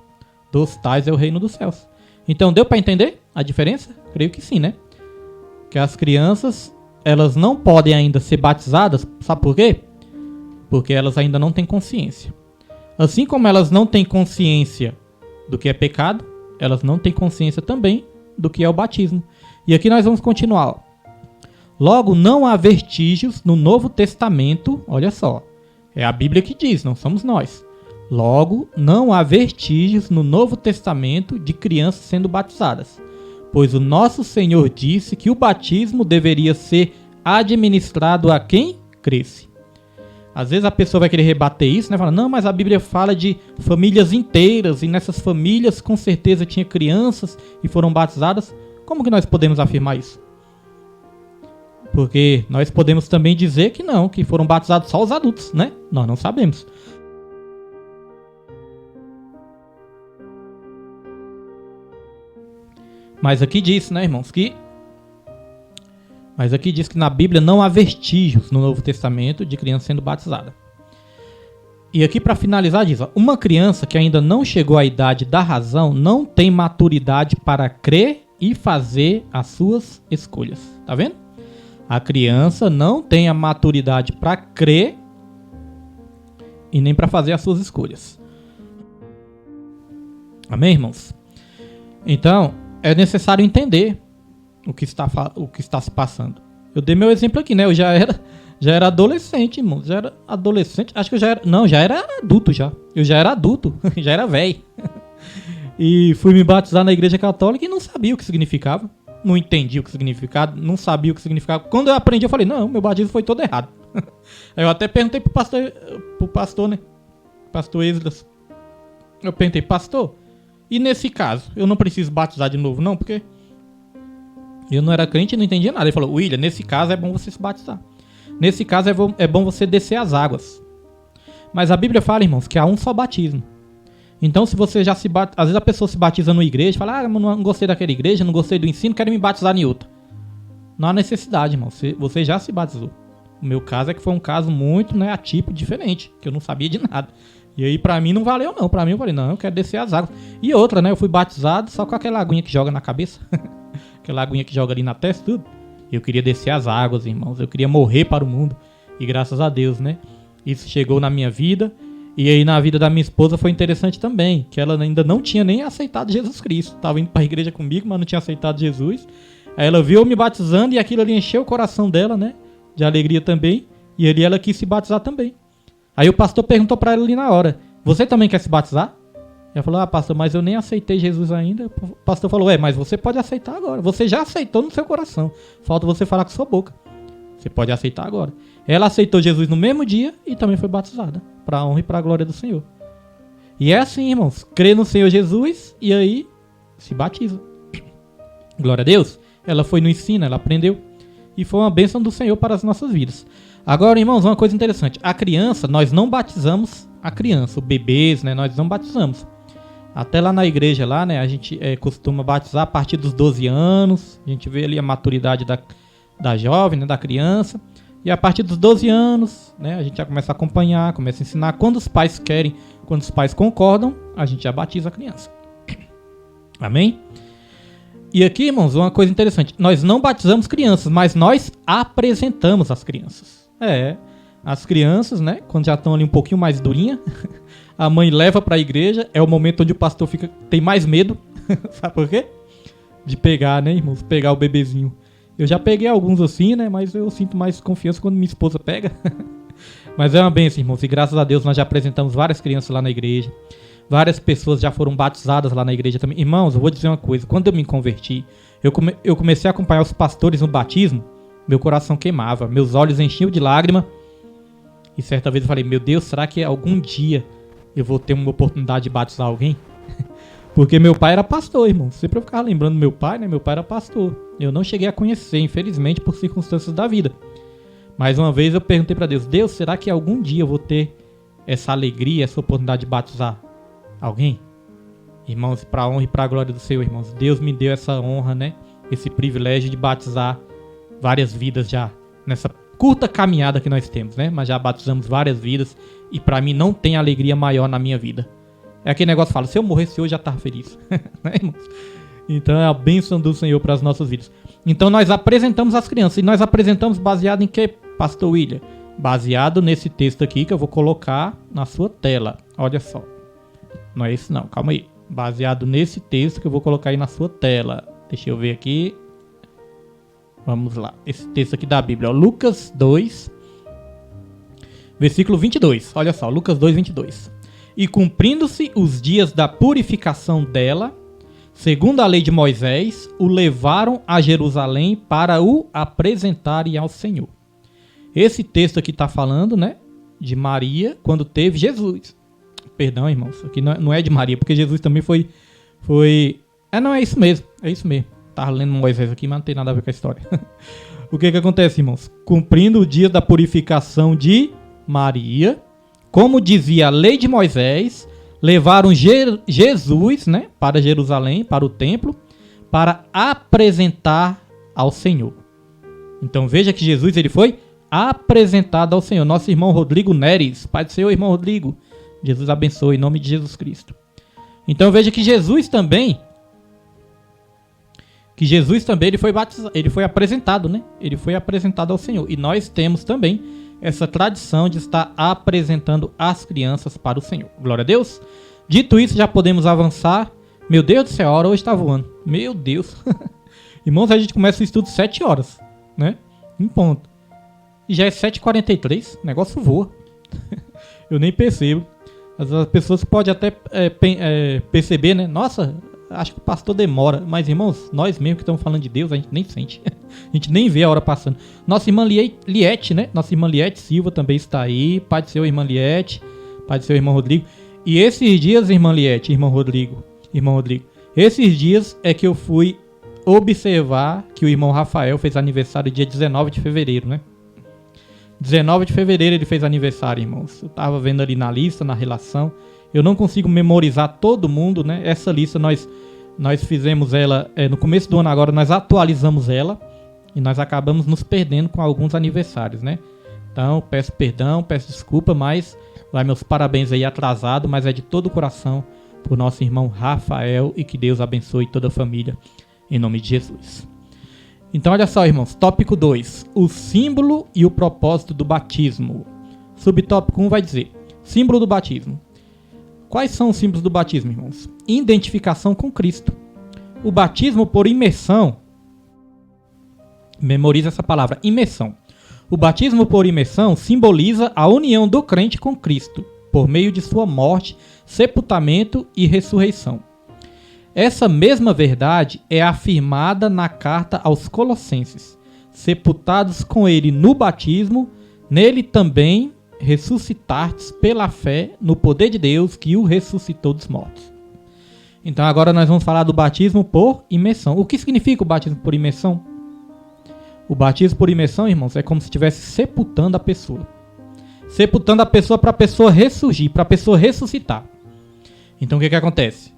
Dos tais é o reino dos céus. Então, deu para entender a diferença? Creio que sim, né? Que as crianças, elas não podem ainda ser batizadas, sabe por quê? Porque elas ainda não têm consciência. Assim como elas não têm consciência do que é pecado, elas não têm consciência também do que é o batismo. E aqui nós vamos continuar. Logo, não há vestígios no Novo Testamento, olha só, é a Bíblia que diz, não somos nós. Logo, não há vestígios no Novo Testamento de crianças sendo batizadas, pois o nosso Senhor disse que o batismo deveria ser administrado a quem cresce. Às vezes a pessoa vai querer rebater isso, né? Fala, não, mas a Bíblia fala de famílias inteiras, e nessas famílias com certeza tinha crianças e foram batizadas. Como que nós podemos afirmar isso? Porque nós podemos também dizer que não, que foram batizados só os adultos, né? Nós não sabemos. Mas aqui diz, né, irmãos, Mas aqui diz que na Bíblia não há vestígios no Novo Testamento de criança sendo batizada. E aqui para finalizar diz, ó, uma criança que ainda não chegou à idade da razão não tem maturidade para crer e fazer as suas escolhas. Tá vendo? A criança não tem a maturidade para crer e nem para fazer as suas escolhas. Amém, irmãos? Então, é necessário entender o que está se passando. Eu dei meu exemplo aqui, né? Eu já era adolescente, irmão. Já era adolescente. Acho que eu já era... Não, já era adulto já. Eu já era adulto. Já era velho. E fui me batizar na igreja católica e não sabia o que significava. Não entendi o que significava. Não sabia o que significava. Quando eu aprendi, eu falei, não, meu batismo foi todo errado. Aí eu até perguntei pro pastor, né? Pastor Esdras. Eu perguntei, pastor, e nesse caso, eu não preciso batizar de novo, não? Porque eu não era crente e não entendia nada. Ele falou, William, nesse caso é bom você se batizar. Nesse caso é bom você descer as águas. Mas a Bíblia fala, irmãos, que há um só batismo. Então, se você já se batiza... Às vezes a pessoa se batiza numa igreja e fala, não gostei daquela igreja, não gostei do ensino, quero me batizar em outra. Não há necessidade, irmão. Você já se batizou. O meu caso é que foi um caso muito, né, atípico, diferente, que eu não sabia de nada. E aí, pra mim, não valeu, não. Pra mim, eu falei, não, eu quero descer as águas. E outra, né, eu fui batizado só com aquela aguinha que joga na cabeça. Aquela aguinha que joga ali na testa, tudo. Eu queria descer as águas, irmãos. Eu queria morrer para o mundo. E graças a Deus, né, isso chegou na minha vida. E aí, na vida da minha esposa, foi interessante também. Que ela ainda não tinha nem aceitado Jesus Cristo. Tava indo pra igreja comigo, mas não tinha aceitado Jesus. Aí ela viu eu me batizando e aquilo ali encheu o coração dela, né, de alegria também. E ali ela quis se batizar também. Aí o pastor perguntou pra ela ali na hora, você também quer se batizar? Ela falou, pastor, mas eu nem aceitei Jesus ainda. O pastor falou, mas você pode aceitar agora. Você já aceitou no seu coração. Falta você falar com sua boca. Você pode aceitar agora. Ela aceitou Jesus no mesmo dia e também foi batizada. Pra honra e pra glória do Senhor. E é assim, irmãos. Crê no Senhor Jesus e aí se batiza. Glória a Deus. Ela foi no ensino, ela aprendeu. E foi uma bênção do Senhor para as nossas vidas. Agora, irmãos, uma coisa interessante. A criança, nós não batizamos a criança. Os bebês, né, nós não batizamos. Até lá na igreja, lá, né, a gente costuma batizar a partir dos 12 anos. A gente vê ali a maturidade da jovem, né, da criança. E a partir dos 12 anos, né, a gente já começa a acompanhar, começa a ensinar. Quando os pais querem, quando os pais concordam, a gente já batiza a criança. Amém? E aqui, irmãos, uma coisa interessante. Nós não batizamos crianças, mas nós apresentamos as crianças. As crianças, né, quando já estão ali um pouquinho mais durinha, a mãe leva para a igreja, é o momento onde o pastor tem mais medo, sabe por quê? De pegar, né, irmãos, pegar o bebezinho. Eu já peguei alguns assim, né, mas eu sinto mais confiança quando minha esposa pega. Mas é uma bênção, irmãos, e graças a Deus nós já apresentamos várias crianças lá na igreja. Várias pessoas já foram batizadas lá na igreja também. Irmãos, eu vou dizer uma coisa, quando eu me converti, eu comecei a acompanhar os pastores no batismo, meu coração queimava, meus olhos enchiam de lágrima. E certa vez eu falei, meu Deus, será que algum dia eu vou ter uma oportunidade de batizar alguém? Porque meu pai era pastor, irmão. Sempre eu ficava lembrando do meu pai, né? Meu pai era pastor. Eu não cheguei a conhecer, infelizmente, por circunstâncias da vida. Mais uma vez eu perguntei para Deus, Deus, será que algum dia eu vou ter essa alegria, essa oportunidade de batizar alguém? Irmãos, para a honra e para a glória do Senhor, irmãos, Deus me deu essa honra, né? Esse privilégio de batizar várias vidas já nessa curta caminhada que nós temos, né? Mas já batizamos várias vidas e para mim não tem alegria maior na minha vida. É aquele negócio que fala, se eu morresse hoje já tava feliz, né, irmãos? Então é a bênção do Senhor para as nossas vidas. Então nós apresentamos as crianças. E nós apresentamos baseado em que, pastor William? Baseado nesse texto aqui que eu vou colocar na sua tela. Olha só. Não é esse não, calma aí. Baseado nesse texto que eu vou colocar aí na sua tela. Deixa eu ver aqui. Vamos lá. Esse texto aqui da Bíblia, ó. Lucas 2, versículo 22. Olha só, Lucas 2, 22. E cumprindo-se os dias da purificação dela, segundo a lei de Moisés, o levaram a Jerusalém para o apresentarem ao Senhor. Esse texto aqui está falando, né, de Maria quando teve Jesus. Perdão, irmãos, aqui não é de Maria, porque Jesus também foi... não, é isso mesmo, Tava lendo Moisés aqui, mas não tem nada a ver com a história. O que acontece, irmãos? Cumprindo o dia da purificação de Maria, como dizia a lei de Moisés, levaram Jesus, né, para Jerusalém, para o templo, para apresentar ao Senhor. Então veja que Jesus ele foi apresentado ao Senhor. Nosso irmão Rodrigo Neres, Pai do Senhor, irmão Rodrigo, Jesus abençoe, em nome de Jesus Cristo. Então veja que Jesus também ele foi batizado, ele foi apresentado, né? Ele foi apresentado ao Senhor. E nós temos também essa tradição de estar apresentando as crianças para o Senhor. Glória a Deus. Dito isso, já podemos avançar. Meu Deus do céu, a hora hoje está voando. Meu Deus. Irmãos, a gente começa o estudo 7 horas, né? Em ponto. E já é 7h43, o negócio voa. Eu nem percebo. As pessoas podem até perceber, né? Nossa, acho que o pastor demora. Mas, irmãos, nós mesmos que estamos falando de Deus, a gente nem sente. A gente nem vê a hora passando. Nossa irmã Liette, né? Nossa irmã Liette Silva também está aí. Pai do Senhor, irmã Liette. Pai do Senhor, irmão Rodrigo. E esses dias, irmã Liette, irmão Rodrigo, esses dias é que eu fui observar que o irmão Rafael fez aniversário dia 19 de fevereiro, né? 19 de fevereiro ele fez aniversário, irmãos. Eu tava vendo ali na lista, na relação. Eu não consigo memorizar todo mundo, né? Essa lista nós fizemos ela no começo do ano agora, nós atualizamos ela e nós acabamos nos perdendo com alguns aniversários, né? Então, peço perdão, peço desculpa, mas vai meus parabéns aí atrasado, mas é de todo o coração pro nosso irmão Rafael e que Deus abençoe toda a família em nome de Jesus. Então, olha só, irmãos, tópico 2, o símbolo e o propósito do batismo. Subtópico 1 vai dizer, símbolo do batismo. Quais são os símbolos do batismo, irmãos? Identificação com Cristo. O batismo por imersão, memoriza essa palavra, imersão. O batismo por imersão simboliza a união do crente com Cristo, por meio de sua morte, sepultamento e ressurreição. Essa mesma verdade é afirmada na carta aos Colossenses. Sepultados com ele no batismo, nele também ressuscitastes pela fé no poder de Deus que o ressuscitou dos mortos. Então agora nós vamos falar do batismo por imersão. O que significa o batismo por imersão? O batismo por imersão, irmãos, é como se estivesse sepultando a pessoa. Sepultando a pessoa para a pessoa ressurgir, para a pessoa ressuscitar. Então o que acontece?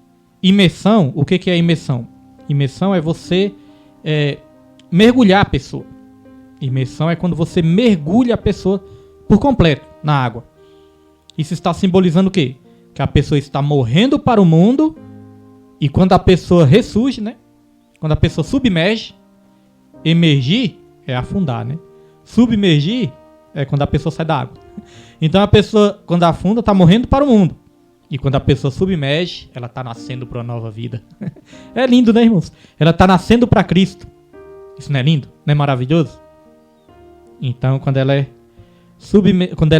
Imersão, o que é imersão? Imersão é você mergulhar a pessoa. Imersão é quando você mergulha a pessoa por completo na água. Isso está simbolizando o quê? Que a pessoa está morrendo para o mundo e quando a pessoa ressurge, né? Quando a pessoa submerge, emergir é afundar, né? Submergir é quando a pessoa sai da água. Então a pessoa, quando afunda, está morrendo para o mundo. E quando a pessoa submerge, ela está nascendo para uma nova vida. É lindo, né, irmãos? Ela está nascendo para Cristo. Isso não é lindo? Não é maravilhoso? Então, quando ela é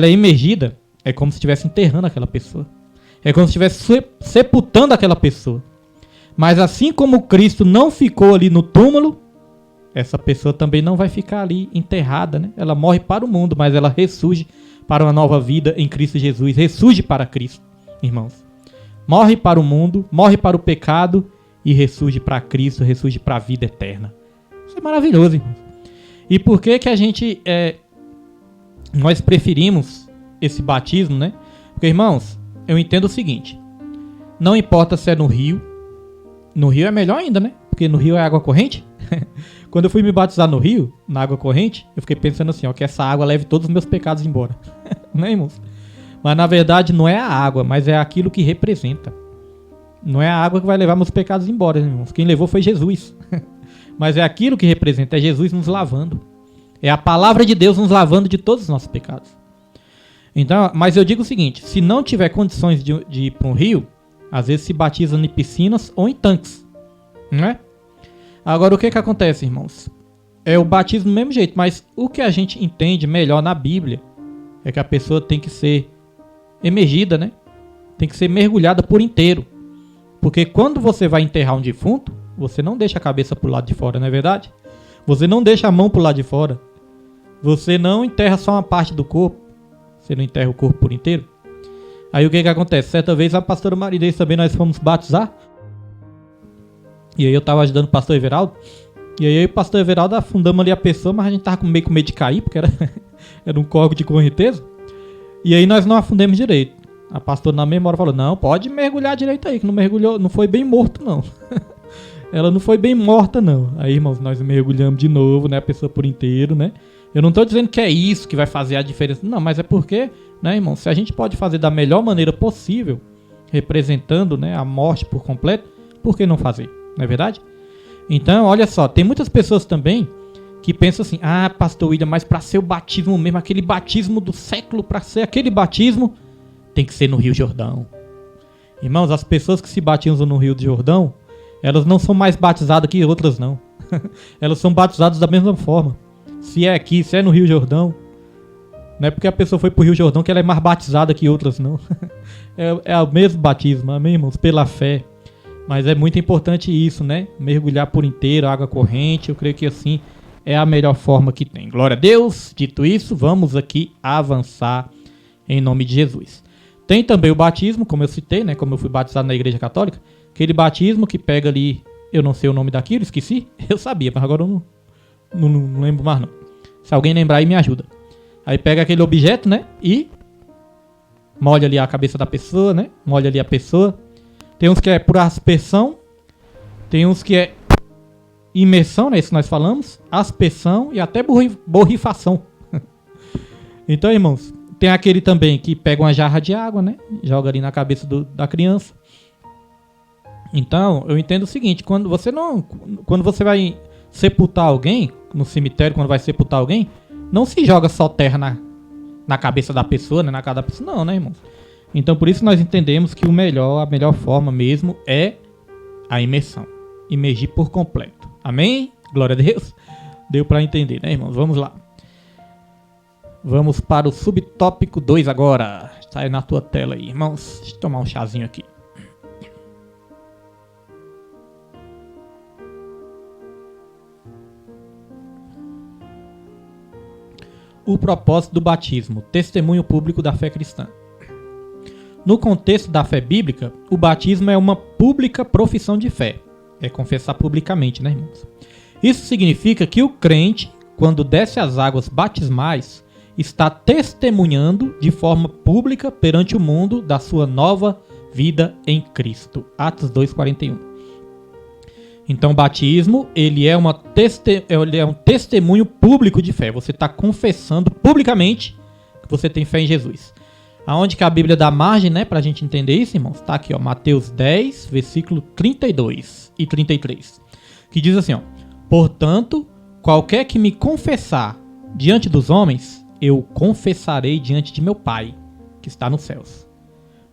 emergida, é como se estivesse enterrando aquela pessoa. É como se estivesse sepultando aquela pessoa. Mas assim como Cristo não ficou ali no túmulo, essa pessoa também não vai ficar ali enterrada, né? Ela morre para o mundo, mas ela ressurge para uma nova vida em Cristo Jesus. Ressurge para Cristo, irmãos. Morre para o mundo, morre para o pecado e ressurge para Cristo, ressurge para a vida eterna. Isso é maravilhoso, irmãos. E por que que a gente... nós preferimos esse batismo, né? Porque, irmãos, eu entendo o seguinte. Não importa se é no rio. No rio é melhor ainda, né? Porque no rio é água corrente. Quando eu fui me batizar no rio, na água corrente, eu fiquei pensando assim, ó, que essa água leve todos os meus pecados embora. Né, irmãos? Mas na verdade não é a água, mas é aquilo que representa. Não é a água que vai levar meus pecados embora, irmãos. Quem levou foi Jesus. Mas é aquilo que representa, é Jesus nos lavando. É a palavra de Deus nos lavando de todos os nossos pecados. Então, mas eu digo o seguinte, se não tiver condições de ir para um rio, às vezes se batiza em piscinas ou em tanques, não é? Agora, o que acontece, irmãos? É o batismo do mesmo jeito, mas o que a gente entende melhor na Bíblia é que a pessoa tem que ser emergida, né? Tem que ser mergulhada por inteiro. Porque quando você vai enterrar um defunto, você não deixa a cabeça pro lado de fora, não é verdade? Você não deixa a mão pro lado de fora. Você não enterra só uma parte do corpo. Você não enterra o corpo por inteiro. Aí o que acontece? Certa vez a pastora Marinês também nós fomos batizar. E aí eu tava ajudando o pastor Everaldo. E aí o pastor Everaldo afundamos ali a pessoa, mas a gente tava com meio de cair, porque era um córrego de correnteza. E aí nós não afundemos direito. A pastora na mesma hora falou, não, pode mergulhar direito aí, que não mergulhou, não foi bem morto não. Ela não foi bem morta não. Aí, irmãos, nós mergulhamos de novo, né, a pessoa por inteiro, né. Eu não tô dizendo que é isso que vai fazer a diferença, não, mas é porque, né, irmão, se a gente pode fazer da melhor maneira possível, representando, né, a morte por completo, por que não fazer, não é verdade? Então, olha só, tem muitas pessoas também que pensam assim, pastor William, mas para ser o batismo mesmo, aquele batismo do século, para ser aquele batismo, tem que ser no Rio Jordão. Irmãos, as pessoas que se batizam no Rio Jordão, elas não são mais batizadas que outras, não. Elas são batizadas da mesma forma. Se é aqui, se é no Rio Jordão, não é porque a pessoa foi pro Rio Jordão que ela é mais batizada que outras, não. É o mesmo batismo, amém, irmãos? Pela fé. Mas é muito importante isso, né? Mergulhar por inteiro, água corrente, eu creio que assim é a melhor forma que tem. Glória a Deus. Dito isso, vamos aqui avançar em nome de Jesus. Tem também o batismo, como eu citei, né? Como eu fui batizado na Igreja Católica. Aquele batismo que pega ali, eu não sei o nome daquilo, esqueci. Eu sabia, mas agora eu não lembro mais não. Se alguém lembrar aí, me ajuda. Aí pega aquele objeto, né? E molha ali a cabeça da pessoa, né? Molha ali a pessoa. Tem uns que é por aspersão. Tem uns que é imersão, né? Isso que nós falamos. Aspersão e até borrifação. Então, irmãos, tem aquele também que pega uma jarra de água, né? Joga ali na cabeça da criança. Então, eu entendo o seguinte, quando você vai sepultar alguém, no cemitério, quando vai sepultar alguém, não se joga só terra na cabeça da pessoa, né, na cara da pessoa, não, né, irmãos? Então, por isso nós entendemos que a melhor forma mesmo é a imersão. Imergir por completo. Amém? Glória a Deus. Deu para entender, né, irmãos? Vamos lá. Vamos para o subtópico 2 agora. Sai na tua tela aí, irmãos. Deixa eu tomar um chazinho aqui. O propósito do batismo, testemunho público da fé cristã. No contexto da fé bíblica, o batismo é uma pública profissão de fé. É confessar publicamente, né, irmãos? Isso significa que o crente, quando desce as águas batismais, está testemunhando de forma pública perante o mundo da sua nova vida em Cristo. Atos 2:41. Então o batismo, ele é um testemunho público de fé. Você está confessando publicamente que você tem fé em Jesus. Aonde que a Bíblia dá margem, né, para a gente entender isso, irmãos? Está aqui, ó, Mateus 10, versículo 32 e 33. Que diz assim, ó: portanto, qualquer que me confessar diante dos homens, eu confessarei diante de meu Pai, que está nos céus.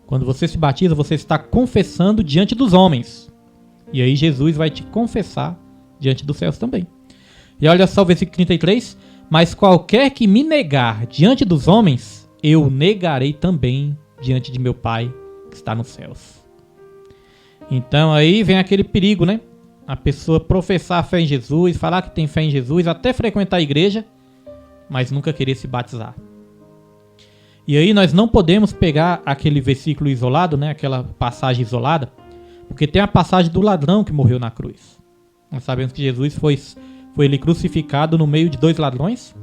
Quando você se batiza, você está confessando diante dos homens. E aí Jesus vai te confessar diante dos céus também. E olha só o versículo 33. Mas qualquer que me negar diante dos homens, eu negarei também diante de meu Pai que está nos céus. Então aí vem aquele perigo, né? A pessoa professar a fé em Jesus, falar que tem fé em Jesus, até frequentar a igreja, mas nunca querer se batizar. E aí nós não podemos pegar aquele versículo isolado, né? Aquela passagem isolada, porque tem a passagem do ladrão que morreu na cruz. Nós sabemos que Jesus foi ele crucificado no meio de dois ladrões.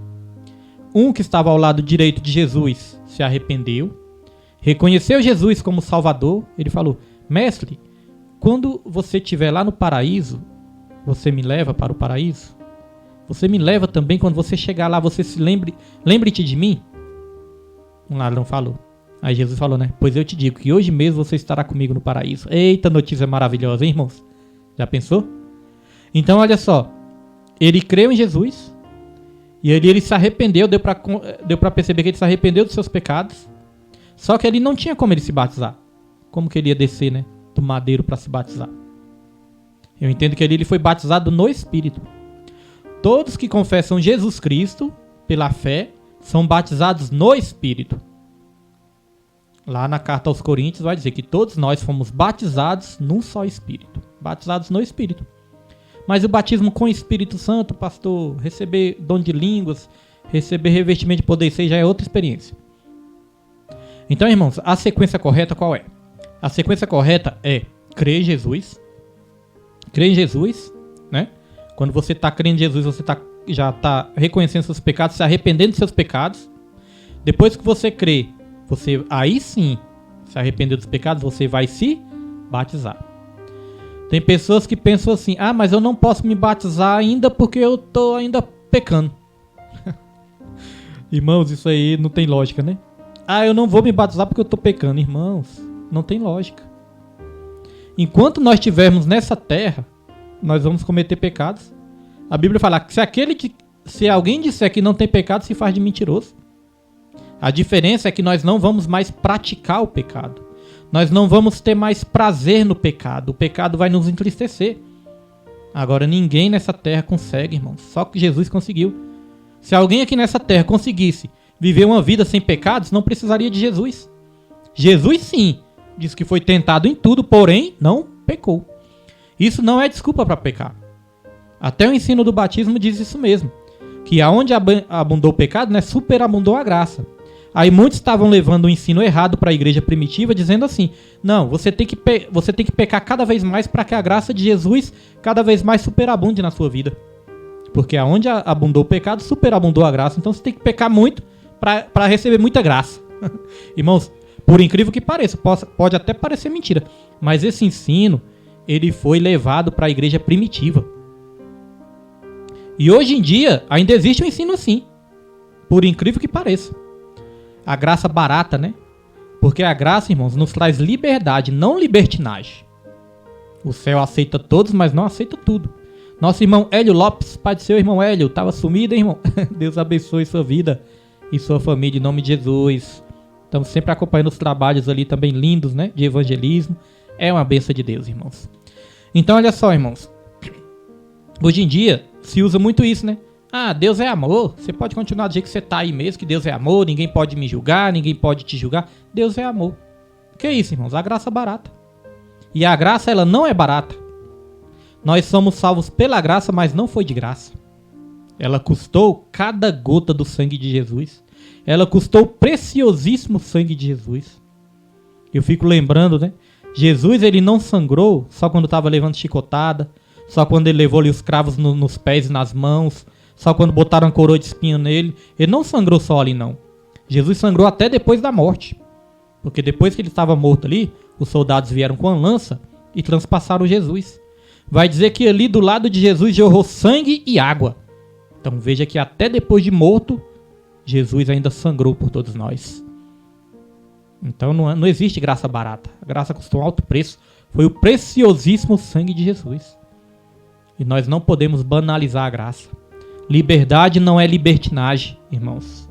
Um que estava ao lado direito de Jesus se arrependeu, reconheceu Jesus como Salvador. Ele falou: mestre, quando você estiver lá no paraíso, você me leva para o paraíso? Você me leva também quando você chegar lá, você se lembre-te de mim? Um ladrão falou. Aí Jesus falou, né? Pois eu te digo que hoje mesmo você estará comigo no paraíso. Eita, notícia maravilhosa, hein, irmãos? Já pensou? Então, olha só. ele creu em Jesus, e ele se arrependeu, deu pra perceber que ele se arrependeu dos seus pecados, só que ele não tinha como ele se batizar. Como que ele ia descer, né, do madeiro para se batizar? Eu entendo que ele foi batizado no Espírito. Todos que confessam Jesus Cristo pela fé são batizados no Espírito. Lá na carta aos Coríntios vai dizer que todos nós fomos batizados num só Espírito. Batizados no Espírito. Mas o batismo com o Espírito Santo, pastor, receber dom de línguas, receber revestimento de poder, isso aí já é outra experiência. Então, irmãos, a sequência correta qual é? A sequência correta é crer em Jesus. Crer em Jesus, né? Quando você está crendo em Jesus, você já está reconhecendo seus pecados, se arrependendo dos seus pecados. Depois que você crê, você aí sim se arrepender dos pecados, você vai se batizar. Tem pessoas que pensam assim, mas eu não posso me batizar ainda porque eu tô ainda pecando. Irmãos, isso aí não tem lógica, né? Eu não vou me batizar porque eu tô pecando. Irmãos, não tem lógica. Enquanto nós estivermos nessa terra, nós vamos cometer pecados. A Bíblia fala que se alguém disser que não tem pecado, se faz de mentiroso. A diferença é que nós não vamos mais praticar o pecado. Nós não vamos ter mais prazer no pecado. O pecado vai nos entristecer. Agora, ninguém nessa terra consegue, irmãos. Só que Jesus conseguiu. Se alguém aqui nessa terra conseguisse viver uma vida sem pecados, não precisaria de Jesus. Jesus, sim, diz que foi tentado em tudo, porém não pecou. Isso não é desculpa para pecar. Até o ensino do batismo diz isso mesmo. Que aonde abundou o pecado, né, superabundou a graça. Aí muitos estavam levando o ensino errado para a igreja primitiva, dizendo assim, não, você tem que pecar cada vez mais para que a graça de Jesus cada vez mais superabunde na sua vida. Porque aonde abundou o pecado, superabundou a graça. Então você tem que pecar muito para receber muita graça. Irmãos, por incrível que pareça, pode até parecer mentira, mas esse ensino, ele foi levado para a igreja primitiva. E hoje em dia, ainda existe um ensino assim. Por incrível que pareça. A graça barata, né? Porque a graça, irmãos, nos traz liberdade, não libertinagem. O céu aceita todos, mas não aceita tudo. Nosso irmão Hélio Lopes, pai do seu irmão Hélio, estava sumido, hein, irmão? Deus abençoe sua vida e sua família, em nome de Jesus. Estamos sempre acompanhando os trabalhos ali também lindos, né? De evangelismo. É uma bênção de Deus, irmãos. Então, olha só, irmãos. Hoje em dia, se usa muito isso, né? Deus é amor, você pode continuar do jeito que você tá aí mesmo, que Deus é amor, ninguém pode me julgar, ninguém pode te julgar. Deus é amor. O que é isso, irmãos? A graça barata. E a graça, ela não é barata. Nós somos salvos pela graça, mas não foi de graça. Ela custou cada gota do sangue de Jesus. Ela custou o preciosíssimo sangue de Jesus. Eu fico lembrando, né? Jesus, ele não sangrou só quando estava levando chicotada, só quando ele levou ali os cravos nos pés e nas mãos, só quando botaram a coroa de espinho nele. Ele não sangrou só ali, não. Jesus sangrou até depois da morte. Porque depois que ele estava morto ali, os soldados vieram com a lança e transpassaram Jesus. Vai dizer que ali do lado de Jesus jorrou sangue e água. Então veja que até depois de morto, Jesus ainda sangrou por todos nós. Então não existe graça barata. A graça custou um alto preço. Foi o preciosíssimo sangue de Jesus. E nós não podemos banalizar a graça. Liberdade não é libertinagem, irmãos.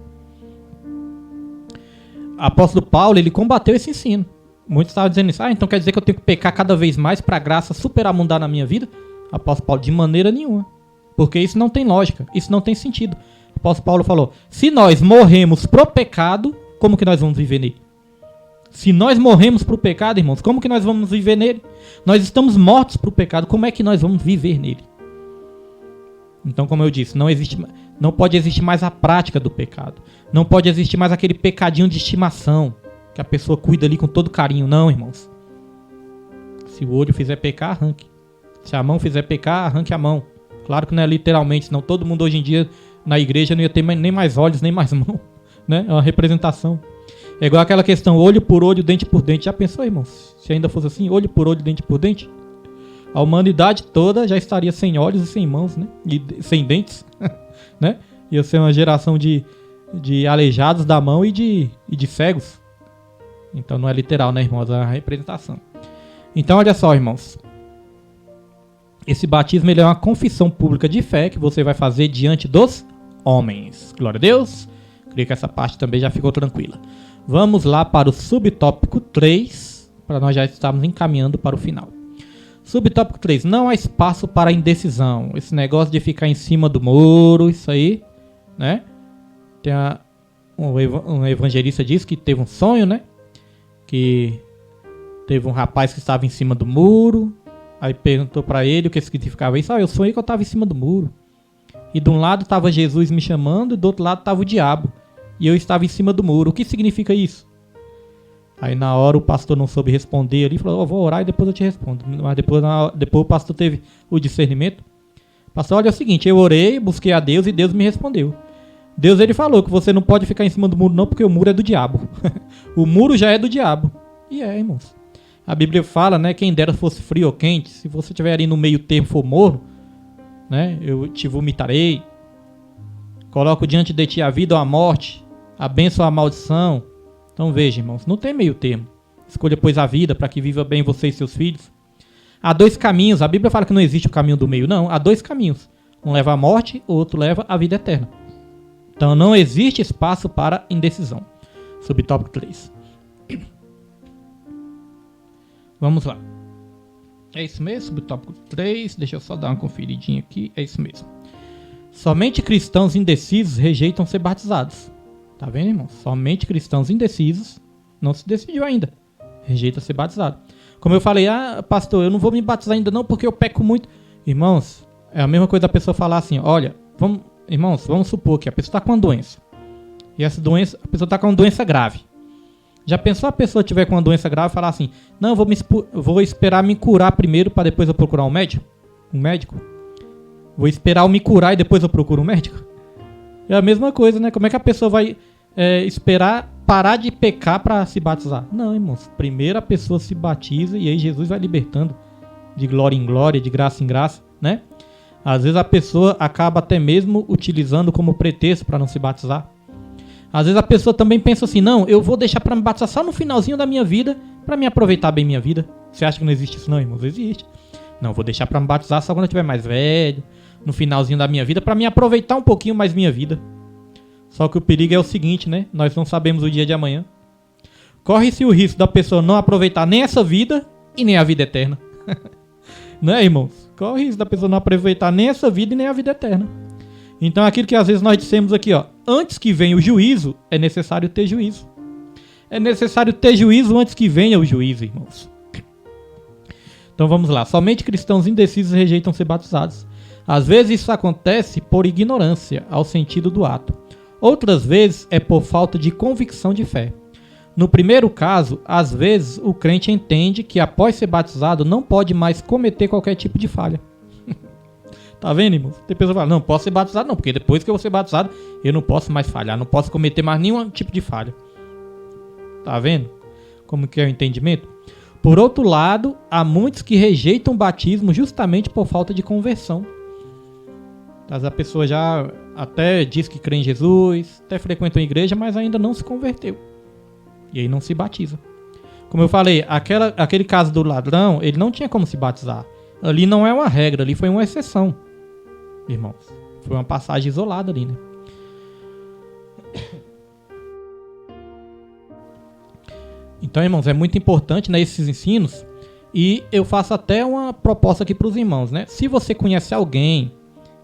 O apóstolo Paulo, ele combateu esse ensino. Muitos estavam dizendo isso. Então quer dizer que eu tenho que pecar cada vez mais para a graça superabundar na minha vida? O apóstolo Paulo, de maneira nenhuma. Porque isso não tem lógica, isso não tem sentido. O apóstolo Paulo falou, se nós morremos pro pecado, como que nós vamos viver nele? Se nós morremos pro pecado, irmãos, como que nós vamos viver nele? Nós estamos mortos pro pecado, como é que nós vamos viver nele? Então, como eu disse, não pode existir mais a prática do pecado. Não pode existir mais aquele pecadinho de estimação, que a pessoa cuida ali com todo carinho. Não, irmãos. Se o olho fizer pecar, arranque. Se a mão fizer pecar, arranque a mão. Claro que não é literalmente, senão todo mundo hoje em dia na igreja não ia ter nem mais olhos, nem mais mão. Né? É uma representação. É igual aquela questão, olho por olho, dente por dente. Já pensou, irmãos? Se ainda fosse assim, olho por olho, dente por dente? A humanidade toda já estaria sem olhos e sem mãos, né? E sem dentes, né? Ia ser uma geração de aleijados da mão e de cegos. Então não é literal, né, irmãos? É uma representação. Então olha só, irmãos. Esse batismo ele é uma confissão pública de fé que você vai fazer diante dos homens. Glória a Deus. Creio que essa parte também já ficou tranquila. Vamos lá para o subtópico 3, para nós já estarmos encaminhando para o final. Subtópico 3. Não há espaço para indecisão. Esse negócio de ficar em cima do muro, isso aí, né? Tem um evangelista disse que teve um sonho, né? Que teve um rapaz que estava em cima do muro. Aí perguntou para ele o que significava isso. Eu sonhei que eu estava em cima do muro. E de um lado estava Jesus me chamando e do outro lado estava o diabo. E eu estava em cima do muro. O que significa isso? Aí na hora o pastor não soube responder ali, falou, vou orar e depois eu te respondo. Mas depois o pastor teve o discernimento. Pastor, olha, é o seguinte, eu orei, busquei a Deus e Deus me respondeu. Deus ele falou que você não pode ficar em cima do muro não, porque o muro é do diabo. O muro já é do diabo. E irmãos. A Bíblia fala, né, quem dera fosse frio ou quente, se você estiver ali no meio termo for morno, né, eu te vomitarei. Coloco diante de ti a vida ou a morte, a bênção ou a maldição. Então veja, irmãos, não tem meio termo. Escolha, pois, a vida para que viva bem você e seus filhos. Há dois caminhos. A Bíblia fala que não existe o caminho do meio. Não, há dois caminhos. Um leva à morte, o outro leva à vida eterna. Então não existe espaço para indecisão. Subtópico 3. Vamos lá. É isso mesmo, subtópico 3. Deixa eu só dar uma conferidinha aqui. É isso mesmo. Somente cristãos indecisos rejeitam ser batizados. Tá vendo, irmão? Somente cristãos indecisos não se decidiu ainda. Rejeita ser batizado. Como eu falei, pastor, eu não vou me batizar ainda não porque eu peco muito. Irmãos, é a mesma coisa da pessoa falar assim, olha, vamos supor que a pessoa está com uma doença. E essa doença, a pessoa está com uma doença grave. Já pensou a pessoa tiver com uma doença grave e falar assim, não, eu vou esperar me curar primeiro para depois eu procurar um médico? Um médico? Vou esperar eu me curar e depois eu procuro um médico? É a mesma coisa, né? Como é que a pessoa vai esperar parar de pecar para se batizar? Não, irmãos. Primeiro a pessoa se batiza e aí Jesus vai libertando de glória em glória, de graça em graça, né? Às vezes a pessoa acaba até mesmo utilizando como pretexto para não se batizar. Às vezes a pessoa também pensa assim, não, eu vou deixar para me batizar só no finalzinho da minha vida para me aproveitar bem minha vida. Você acha que não existe isso não, irmãos? Existe. Não, vou deixar para me batizar só quando eu estiver mais velho, no finalzinho da minha vida, para me aproveitar um pouquinho mais minha vida. Só que o perigo é o seguinte, né? Nós não sabemos o dia de amanhã. Corre-se o risco da pessoa não aproveitar nem essa vida e nem a vida eterna. Não é, irmãos? Corre o risco da pessoa não aproveitar nem essa vida e nem a vida eterna. Então aquilo que às vezes nós dissemos aqui, ó, antes que venha o juízo, é necessário ter juízo. É necessário ter juízo antes que venha o juízo, irmãos. Então vamos lá. Somente cristãos indecisos rejeitam ser batizados. Às vezes isso acontece por ignorância ao sentido do ato. Outras vezes é por falta de convicção de fé. No primeiro caso, às vezes o crente entende que após ser batizado não pode mais cometer qualquer tipo de falha. Tá vendo, irmão? Tem pessoa que fala, não, posso ser batizado não, porque depois que eu vou ser batizado eu não posso mais falhar, não posso cometer mais nenhum tipo de falha. Tá vendo como que é o entendimento? Por outro lado, há muitos que rejeitam o batismo justamente por falta de conversão. A pessoa já até diz que crê em Jesus, até frequentou a igreja, mas ainda não se converteu. E aí não se batiza. Como eu falei, aquele caso do ladrão, ele não tinha como se batizar. Ali não é uma regra, ali foi uma exceção. Irmãos, foi uma passagem isolada ali, né? Então, irmãos, é muito importante, né, esses ensinos. E eu faço até uma proposta aqui para os irmãos, né? Se você conhece alguém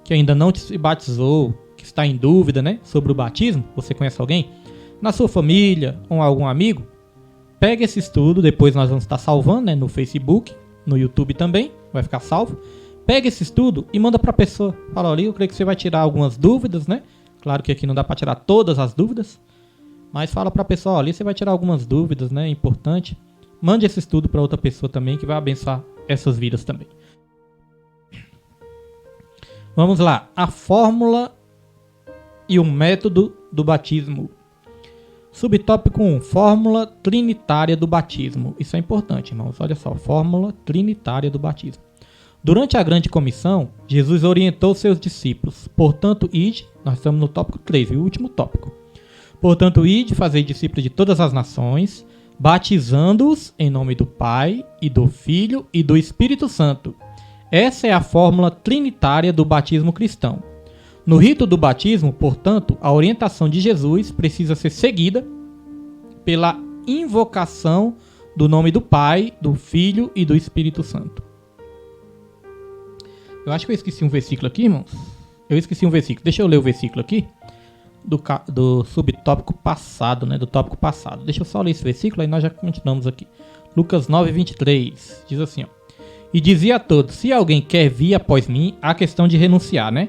que ainda não se batizou, que está em dúvida, né, sobre o batismo, você conhece alguém? Na sua família ou algum amigo, pega esse estudo, depois nós vamos estar salvando, né, no Facebook, no YouTube também, vai ficar salvo. Pega esse estudo e manda para a pessoa. Fala, olha, eu creio que você vai tirar algumas dúvidas, né? Claro que aqui não dá para tirar todas as dúvidas, mas fala para a pessoa, olha, você vai tirar algumas dúvidas, né? É importante. Mande esse estudo para outra pessoa também, que vai abençoar essas vidas também. Vamos lá. A fórmula e o método do batismo. Subtópico 1. Fórmula trinitária do batismo. Isso é importante, irmãos. Olha só. Fórmula trinitária do batismo. Durante a grande comissão, Jesus orientou seus discípulos. Portanto, ide. Nós estamos no tópico 3, o último tópico. Portanto, ide, fazei discípulos de todas as nações, batizando-os em nome do Pai, e do Filho, e do Espírito Santo, Essa é a fórmula trinitária do batismo cristão. No rito do batismo, portanto, a orientação de Jesus precisa ser seguida pela invocação do nome do Pai, do Filho e do Espírito Santo. Eu acho que eu esqueci um versículo aqui, irmãos. Eu esqueci um versículo. Deixa eu ler o versículo aqui do subtópico passado, né? Do tópico passado. Deixa eu só ler esse versículo, aí nós já continuamos aqui. Lucas 9:23. Diz assim, ó. E dizia a todos, se alguém quer vir após mim, há a questão de renunciar, né?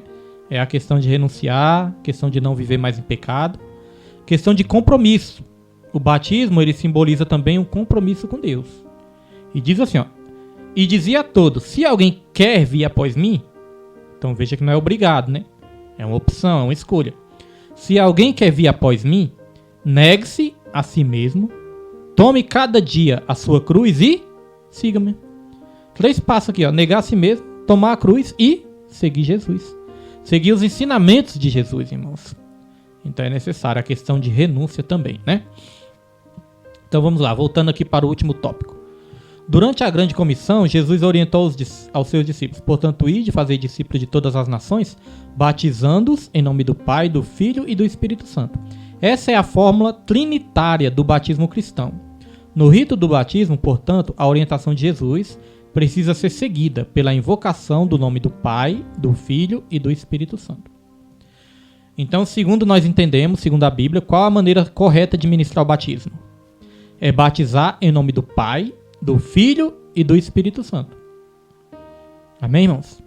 É a questão de renunciar, questão de não viver mais em pecado, questão de compromisso. O batismo, ele simboliza também um compromisso com Deus. E diz assim, ó. E dizia a todos, se alguém quer vir após mim, então veja que não é obrigado, né? É uma opção, é uma escolha. Se alguém quer vir após mim, negue-se a si mesmo, tome cada dia a sua cruz e siga-me. 3 passos aqui, ó. Negar a si mesmo, tomar a cruz e seguir Jesus. Seguir os ensinamentos de Jesus, irmãos. Então é necessário a questão de renúncia também, né? Então vamos lá, voltando aqui para o último tópico. Durante a grande comissão, Jesus orientou aos seus discípulos, portanto, ide fazer discípulos de todas as nações, batizando-os em nome do Pai, do Filho e do Espírito Santo. Essa é a fórmula trinitária do batismo cristão. No rito do batismo, portanto, a orientação de Jesus precisa ser seguida pela invocação do nome do Pai, do Filho e do Espírito Santo. Então, segundo nós entendemos, segundo a Bíblia, qual a maneira correta de ministrar o batismo? É batizar em nome do Pai, do Filho e do Espírito Santo. Amém, irmãos?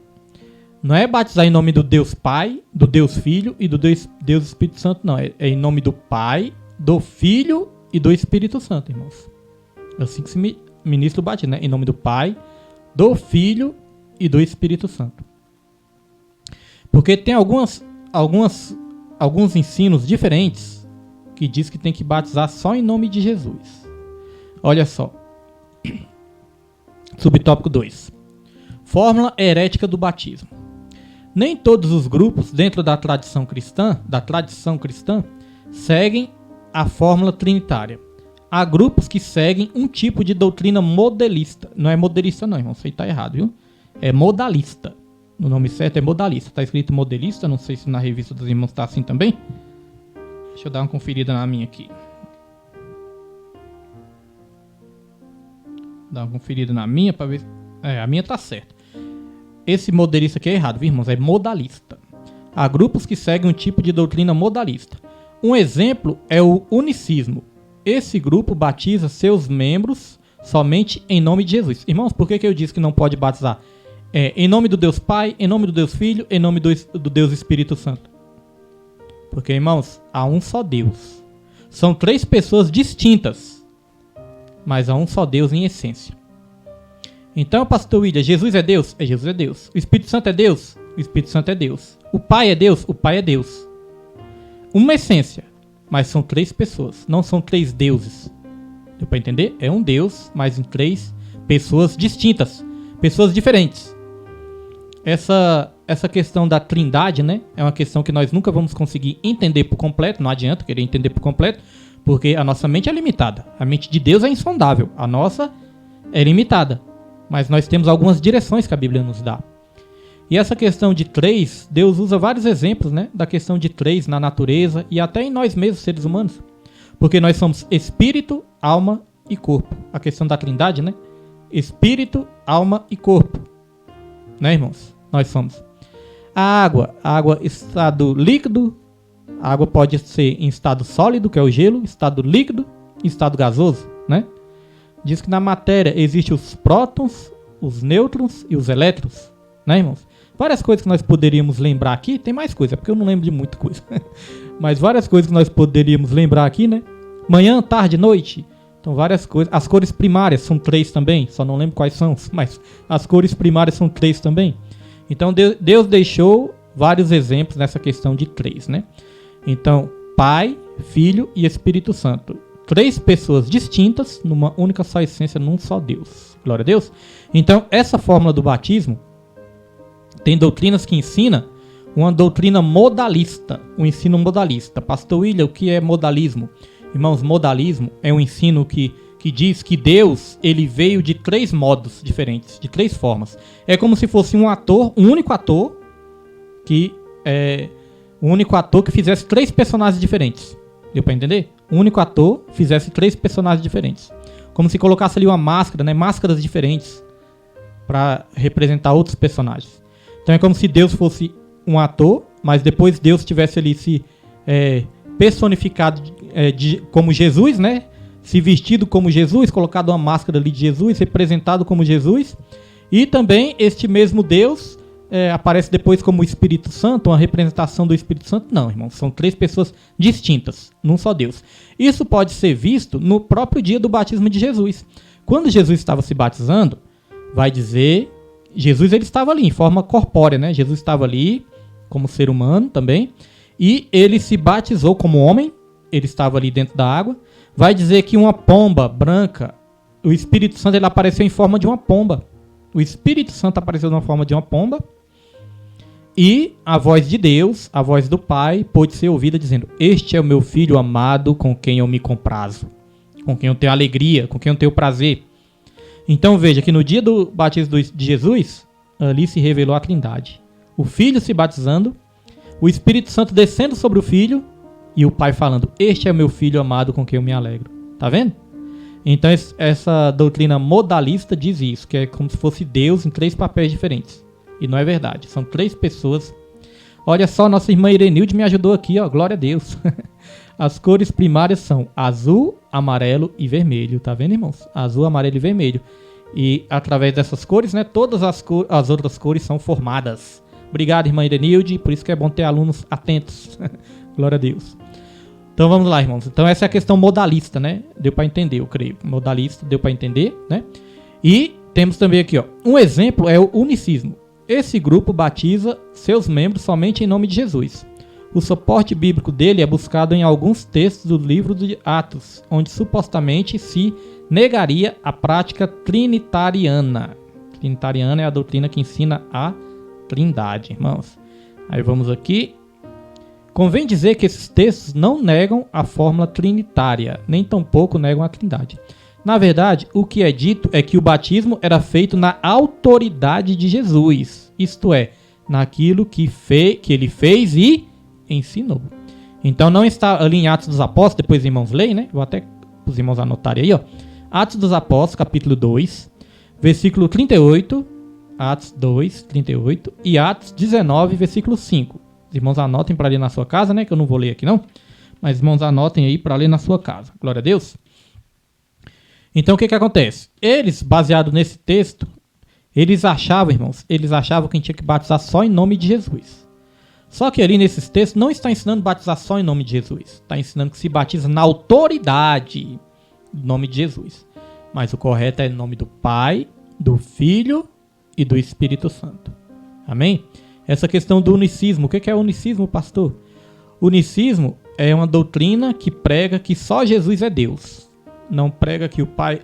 Não é batizar em nome do Deus Pai, do Deus Filho e do Deus Espírito Santo, não. É em nome do Pai, do Filho e do Espírito Santo, irmãos. É assim que se ministra o batismo, né? Em nome do Pai, do Filho e do Espírito Santo. Porque tem alguns ensinos diferentes que diz que tem que batizar só em nome de Jesus. Olha só. Subtópico 2. Fórmula herética do batismo. Nem todos os grupos dentro da tradição cristã, seguem a fórmula trinitária. Há grupos que seguem um tipo de doutrina modelista. Não é modelista não, irmão. Isso aí tá errado, viu? É modalista. O nome certo é modalista. Tá escrito modelista. Não sei se na revista dos irmãos tá assim também. Deixa eu dar uma conferida na minha aqui. Dar uma conferida na minha pra ver. A minha tá certa. Esse modelista aqui é errado, viu, irmãos? É modalista. Há grupos que seguem um tipo de doutrina modalista. Um exemplo é o unicismo. Esse grupo batiza seus membros somente em nome de Jesus. Irmãos, por que eu disse que não pode batizar? Em nome do Deus Pai, em nome do Deus Filho, em nome do Deus Espírito Santo. Porque, irmãos, há um só Deus. São 3 pessoas distintas, mas há um só Deus em essência. Então, pastor William, Jesus é Deus? Jesus é Deus. O Espírito Santo é Deus? O Espírito Santo é Deus. O Pai é Deus? O Pai é Deus. Uma essência, mas são 3 pessoas, não são 3 deuses. Deu para entender? É um Deus, mas em 3 pessoas distintas, pessoas diferentes. Essa questão da trindade, né, é uma questão que nós nunca vamos conseguir entender por completo, não adianta querer entender por completo, porque a nossa mente é limitada. A mente de Deus é insondável, a nossa é limitada. Mas nós temos algumas direções que a Bíblia nos dá. E essa questão de 3, Deus usa vários exemplos, né, da questão de 3 na natureza e até em nós mesmos, seres humanos. Porque nós somos espírito, alma e corpo. A questão da trindade, né? Espírito, alma e corpo. Né, irmãos? Nós somos. A água, estado líquido. A água pode ser em estado sólido, que é o gelo, estado líquido e estado gasoso, né? Diz que na matéria existem os prótons, os nêutrons e os elétrons, né, irmãos? Várias coisas que nós poderíamos lembrar aqui, tem mais coisa, porque eu não lembro de muita coisa. Mas várias coisas que nós poderíamos lembrar aqui, né? Manhã, tarde, noite. Então várias coisas. As cores primárias são 3 também, só não lembro quais são, mas as cores primárias são 3 também. Então Deus deixou vários exemplos nessa questão de 3, né? Então, Pai, Filho e Espírito Santo. 3 pessoas distintas, numa única só essência, num só Deus. Glória a Deus. Então, essa fórmula do batismo tem doutrinas que ensinam uma doutrina modalista, um ensino modalista. Pastor William, o que é modalismo? Irmãos, modalismo é um ensino que que diz que Deus, ele veio de 3 modos diferentes, de 3 formas. É como se fosse um único ator que fizesse 3 personagens diferentes. Deu pra entender? Um único ator fizesse 3 personagens diferentes. Como se colocasse ali uma máscara, né? Máscaras diferentes para representar outros personagens. Então é como se Deus fosse um ator, mas depois Deus tivesse ali se personificado como Jesus, né? Se vestido como Jesus, colocado uma máscara ali de Jesus, representado como Jesus. E também este mesmo Deus aparece depois como o Espírito Santo, uma representação do Espírito Santo. Não, irmão, são 3 pessoas distintas, num só Deus. Isso pode ser visto no próprio dia do batismo de Jesus. Quando Jesus estava se batizando, vai dizer, Jesus ele estava ali em forma corpórea, né? Jesus estava ali como ser humano também, e ele se batizou como homem, ele estava ali dentro da água. Vai dizer que uma pomba branca, o Espírito Santo ele apareceu em forma de uma pomba. O Espírito Santo apareceu na forma de uma pomba. E a voz de Deus, a voz do Pai, pôde ser ouvida dizendo: este é o meu filho amado com quem eu me comprazo, com quem eu tenho alegria, com quem eu tenho prazer. Então veja que no dia do batismo de Jesus, ali se revelou a Trindade. O Filho se batizando, o Espírito Santo descendo sobre o Filho e o Pai falando: este é o meu filho amado com quem eu me alegro. Tá vendo? Então essa doutrina modalista diz isso, que é como se fosse Deus em 3 papéis diferentes. E não é verdade, são 3 pessoas. Olha só, nossa irmã Irenilde me ajudou aqui, ó, glória a Deus. As cores primárias são azul, amarelo e vermelho, tá vendo, irmãos? Azul, amarelo e vermelho. E através dessas cores, né, todas as outras cores são formadas. Obrigado, irmã Irenilde, por isso que é bom ter alunos atentos. Glória a Deus. Então vamos lá, irmãos. Então essa é a questão modalista, né? Deu para entender, eu creio. Modalista, deu para entender, né? E temos também aqui, ó, um exemplo é o unicismo. Esse grupo batiza seus membros somente em nome de Jesus. O suporte bíblico dele é buscado em alguns textos do livro de Atos, onde supostamente se negaria a prática trinitariana. Trinitariana é a doutrina que ensina a Trindade, irmãos. Aí vamos aqui. Convém dizer que esses textos não negam a fórmula trinitária, nem tampouco negam a Trindade. Na verdade, o que é dito é que o batismo era feito na autoridade de Jesus, isto é, naquilo que ele fez e ensinou. Então não está ali em Atos dos Apóstolos, depois os irmãos leem, né? Vou até os irmãos anotarem aí, ó. Atos dos Apóstolos, capítulo 2, versículo 38, Atos 2, 38 e Atos 19, versículo 5. Os irmãos anotem para ler na sua casa, né? Que eu não vou ler aqui não, mas irmãos anotem aí para ler na sua casa. Glória a Deus. Então o que acontece? Eles, baseado nesse texto, eles achavam, irmãos, que a gente tinha que batizar só em nome de Jesus. Só que ali nesses textos não está ensinando batizar só em nome de Jesus. Está ensinando que se batiza na autoridade do nome de Jesus. Mas o correto é em nome do Pai, do Filho e do Espírito Santo. Amém? Essa questão do unicismo. O que é unicismo, pastor? Unicismo é uma doutrina que prega que só Jesus é Deus. Não prega que o Pai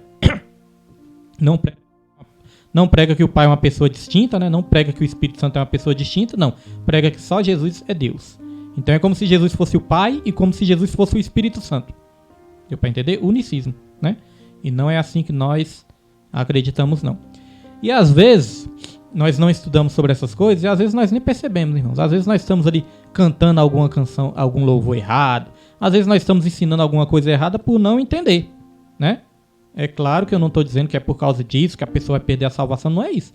não prega que o Pai é uma pessoa distinta, né? Não prega que o Espírito Santo é uma pessoa distinta, não. Prega que só Jesus é Deus. Então é como se Jesus fosse o Pai e como se Jesus fosse o Espírito Santo. Deu para entender? Unicismo, né? E não é assim que nós acreditamos, não. E às vezes nós não estudamos sobre essas coisas e às vezes nós nem percebemos, irmãos. Às vezes nós estamos ali cantando alguma canção, algum louvor errado. Às vezes nós estamos ensinando alguma coisa errada por não entender, né? É claro que eu não estou dizendo que é por causa disso que a pessoa vai perder a salvação, não é isso.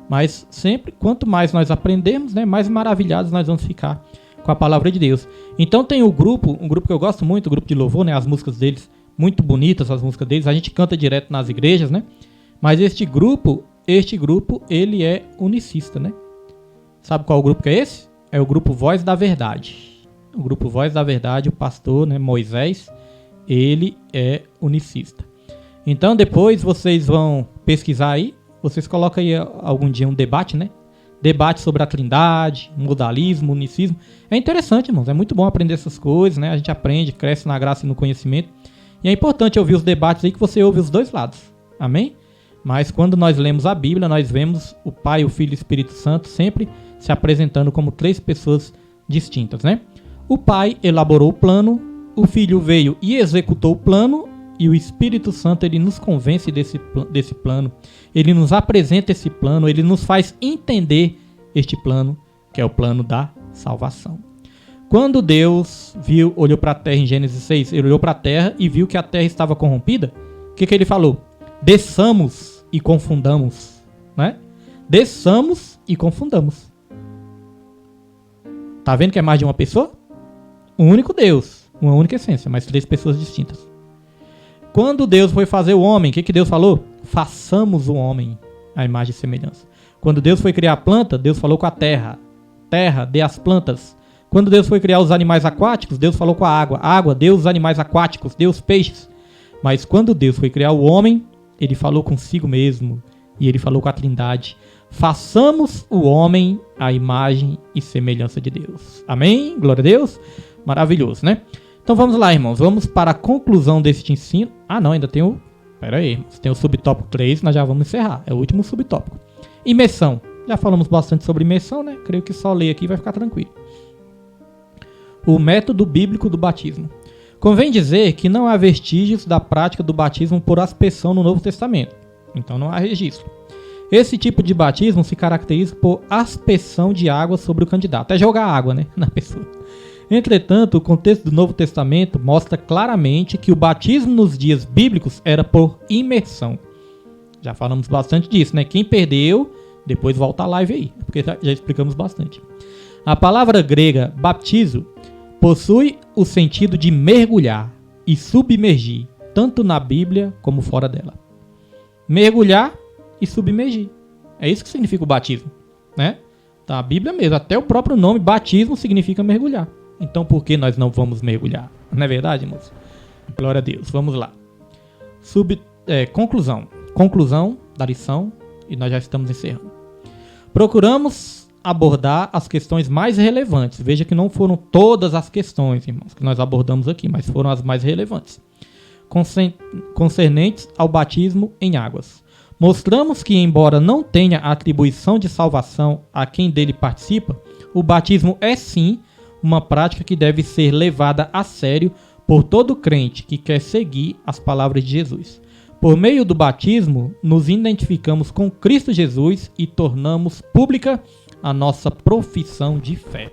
Mas sempre, quanto mais nós aprendemos, né, mais maravilhados nós vamos ficar com a palavra de Deus. Então tem um grupo que eu gosto muito, o grupo de louvor, né, as músicas deles, muito bonitas as músicas deles, a gente canta direto nas igrejas, né? Mas este grupo, ele é unicista, né? Sabe qual grupo que é esse? É o grupo Voz da Verdade. O grupo Voz da Verdade, o pastor, né, Moisés, ele é unicista. Então depois vocês vão pesquisar aí, vocês colocam aí algum dia um debate, né? Debate sobre a Trindade, modalismo, unicismo. É interessante, irmãos, é muito bom aprender essas coisas, né? A gente aprende, cresce na graça e no conhecimento. E é importante ouvir os debates aí que você ouve os dois lados. Amém? Mas quando nós lemos a Bíblia, nós vemos o Pai, o Filho e o Espírito Santo sempre se apresentando como 3 pessoas distintas, né? O Pai elaborou o plano, o Filho veio e executou o plano e o Espírito Santo ele nos convence desse plano, ele nos apresenta esse plano, ele nos faz entender este plano, que é o plano da salvação. Quando Deus olhou para a terra em Gênesis 6, ele olhou para a terra e viu que a terra estava corrompida, o que ele falou? Desçamos e confundamos, né? Desçamos e confundamos. Tá vendo que é mais de uma pessoa? Um único Deus, uma única essência, mas 3 pessoas distintas. Quando Deus foi fazer o homem, o que Deus falou? Façamos o homem à imagem e semelhança. Quando Deus foi criar a planta, Deus falou com a terra. Terra, dê as plantas. Quando Deus foi criar os animais aquáticos, Deus falou com a água. Água, dê os animais aquáticos, dê os peixes. Mas quando Deus foi criar o homem, ele falou consigo mesmo. E ele falou com a Trindade. Façamos o homem à imagem e semelhança de Deus. Amém? Glória a Deus. Maravilhoso, né? Então vamos lá, irmãos. Vamos para a conclusão deste ensino. Ah, não, ainda tem o... Pera aí, irmãos. Tem o subtópico 3, nós já vamos encerrar. É o último subtópico. Imersão. Já falamos bastante sobre imersão, né? Creio que só ler aqui vai ficar tranquilo. O método bíblico do batismo. Convém dizer que não há vestígios da prática do batismo por aspersão no Novo Testamento. Então não há registro. Esse tipo de batismo se caracteriza por aspersão de água sobre o candidato. É jogar água, né, na pessoa. Entretanto, o contexto do Novo Testamento mostra claramente que o batismo nos dias bíblicos era por imersão. Já falamos bastante disso, né? Quem perdeu, depois volta a live aí, porque já explicamos bastante. A palavra grega baptizo possui o sentido de mergulhar e submergir, tanto na Bíblia como fora dela. Mergulhar e submergir. É isso que significa o batismo, né? Tá, a Bíblia mesmo, até o próprio nome batismo significa mergulhar. Então por que nós não vamos mergulhar? Não é verdade, irmãos? Glória a Deus. Vamos lá. Conclusão. Conclusão da lição e nós já estamos encerrando. Procuramos abordar as questões mais relevantes. Veja que não foram todas as questões, irmãos, que nós abordamos aqui, mas foram as mais relevantes. Concernentes ao batismo em águas. Mostramos que, embora não tenha atribuição de salvação a quem dele participa, o batismo é sim uma prática que deve ser levada a sério por todo crente que quer seguir as palavras de Jesus. Por meio do batismo, nos identificamos com Cristo Jesus e tornamos pública a nossa profissão de fé.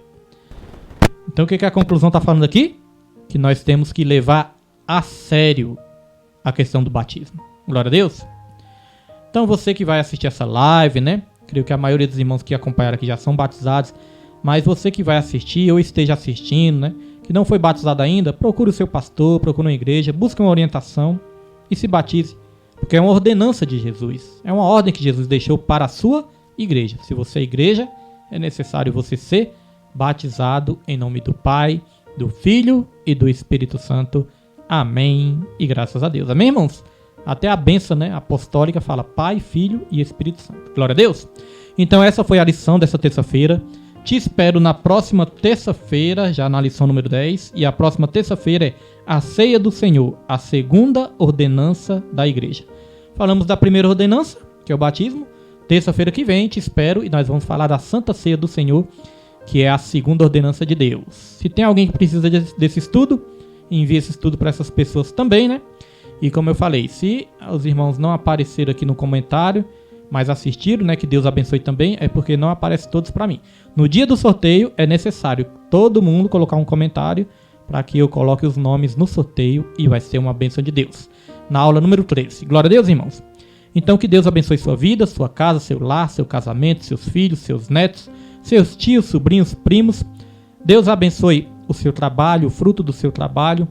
Então o que a conclusão está falando aqui? Que nós temos que levar a sério a questão do batismo. Glória a Deus. Então você que vai assistir essa live, né? Creio que a maioria dos irmãos que acompanharam aqui já são batizados. Mas você que vai assistir ou esteja assistindo, né? Que não foi batizado ainda, procure o seu pastor, procure uma igreja, busque uma orientação e se batize. Porque é uma ordenança de Jesus. É uma ordem que Jesus deixou para a sua igreja. Se você é igreja, é necessário você ser batizado em nome do Pai, do Filho e do Espírito Santo. Amém. E graças a Deus. Amém, irmãos? Até a bênção, né, apostólica fala Pai, Filho e Espírito Santo. Glória a Deus. Então essa foi a lição dessa terça-feira. Te espero na próxima terça-feira, já na lição número 10. E a próxima terça-feira é a Ceia do Senhor, a segunda ordenança da igreja. Falamos da primeira ordenança, que é o batismo. Terça-feira que vem te espero e nós vamos falar da Santa Ceia do Senhor, que é a segunda ordenança de Deus. Se tem alguém que precisa desse estudo, envie esse estudo para essas pessoas também, né? E como eu falei, se os irmãos não apareceram aqui no comentário, mas assistiram, né, que Deus abençoe também, é porque não aparece todos para mim. No dia do sorteio é necessário todo mundo colocar um comentário para que eu coloque os nomes no sorteio e vai ser uma bênção de Deus. Na aula número 13. Glória a Deus, irmãos. Então que Deus abençoe sua vida, sua casa, seu lar, seu casamento, seus filhos, seus netos, seus tios, sobrinhos, primos. Deus abençoe o seu trabalho, o fruto do seu trabalho.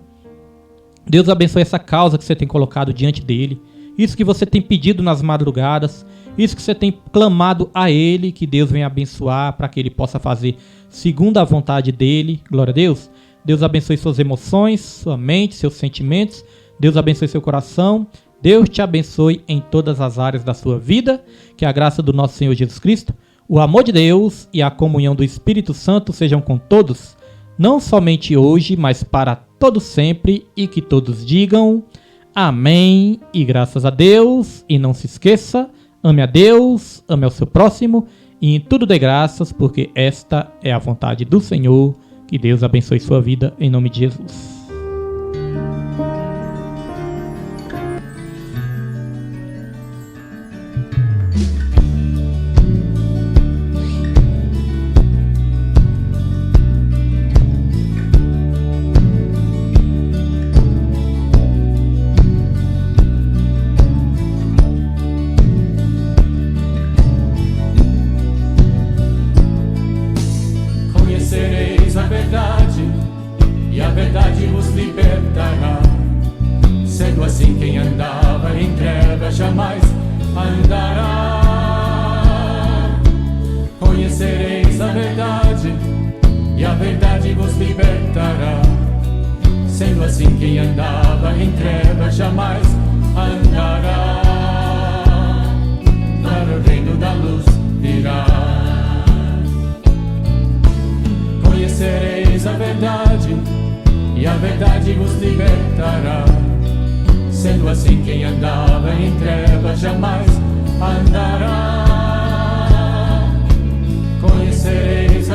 Deus abençoe essa causa que você tem colocado diante dele. Isso que você tem pedido nas madrugadas. Isso que você tem clamado a ele, que Deus venha abençoar para que ele possa fazer segundo a vontade dele. Glória a Deus. Deus abençoe suas emoções, sua mente, seus sentimentos. Deus abençoe seu coração. Deus te abençoe em todas as áreas da sua vida. Que a graça do nosso Senhor Jesus Cristo, o amor de Deus e a comunhão do Espírito Santo sejam com todos, não somente hoje, mas para todos sempre, e que todos digam amém e graças a Deus. E não se esqueça, ame a Deus, ame ao seu próximo e em tudo dê graças, porque esta é a vontade do Senhor. Que Deus abençoe sua vida em nome de Jesus. assim quem andava em trevas jamais andará. Conhecereis a verdade, e a verdade vos libertará. Sendo assim quem andava em trevas jamais andará. Para o reino da luz virá. Conhecereis a verdade, e a verdade vos libertará. Sendo assim quem andava em trevas jamais andará. Conhecereis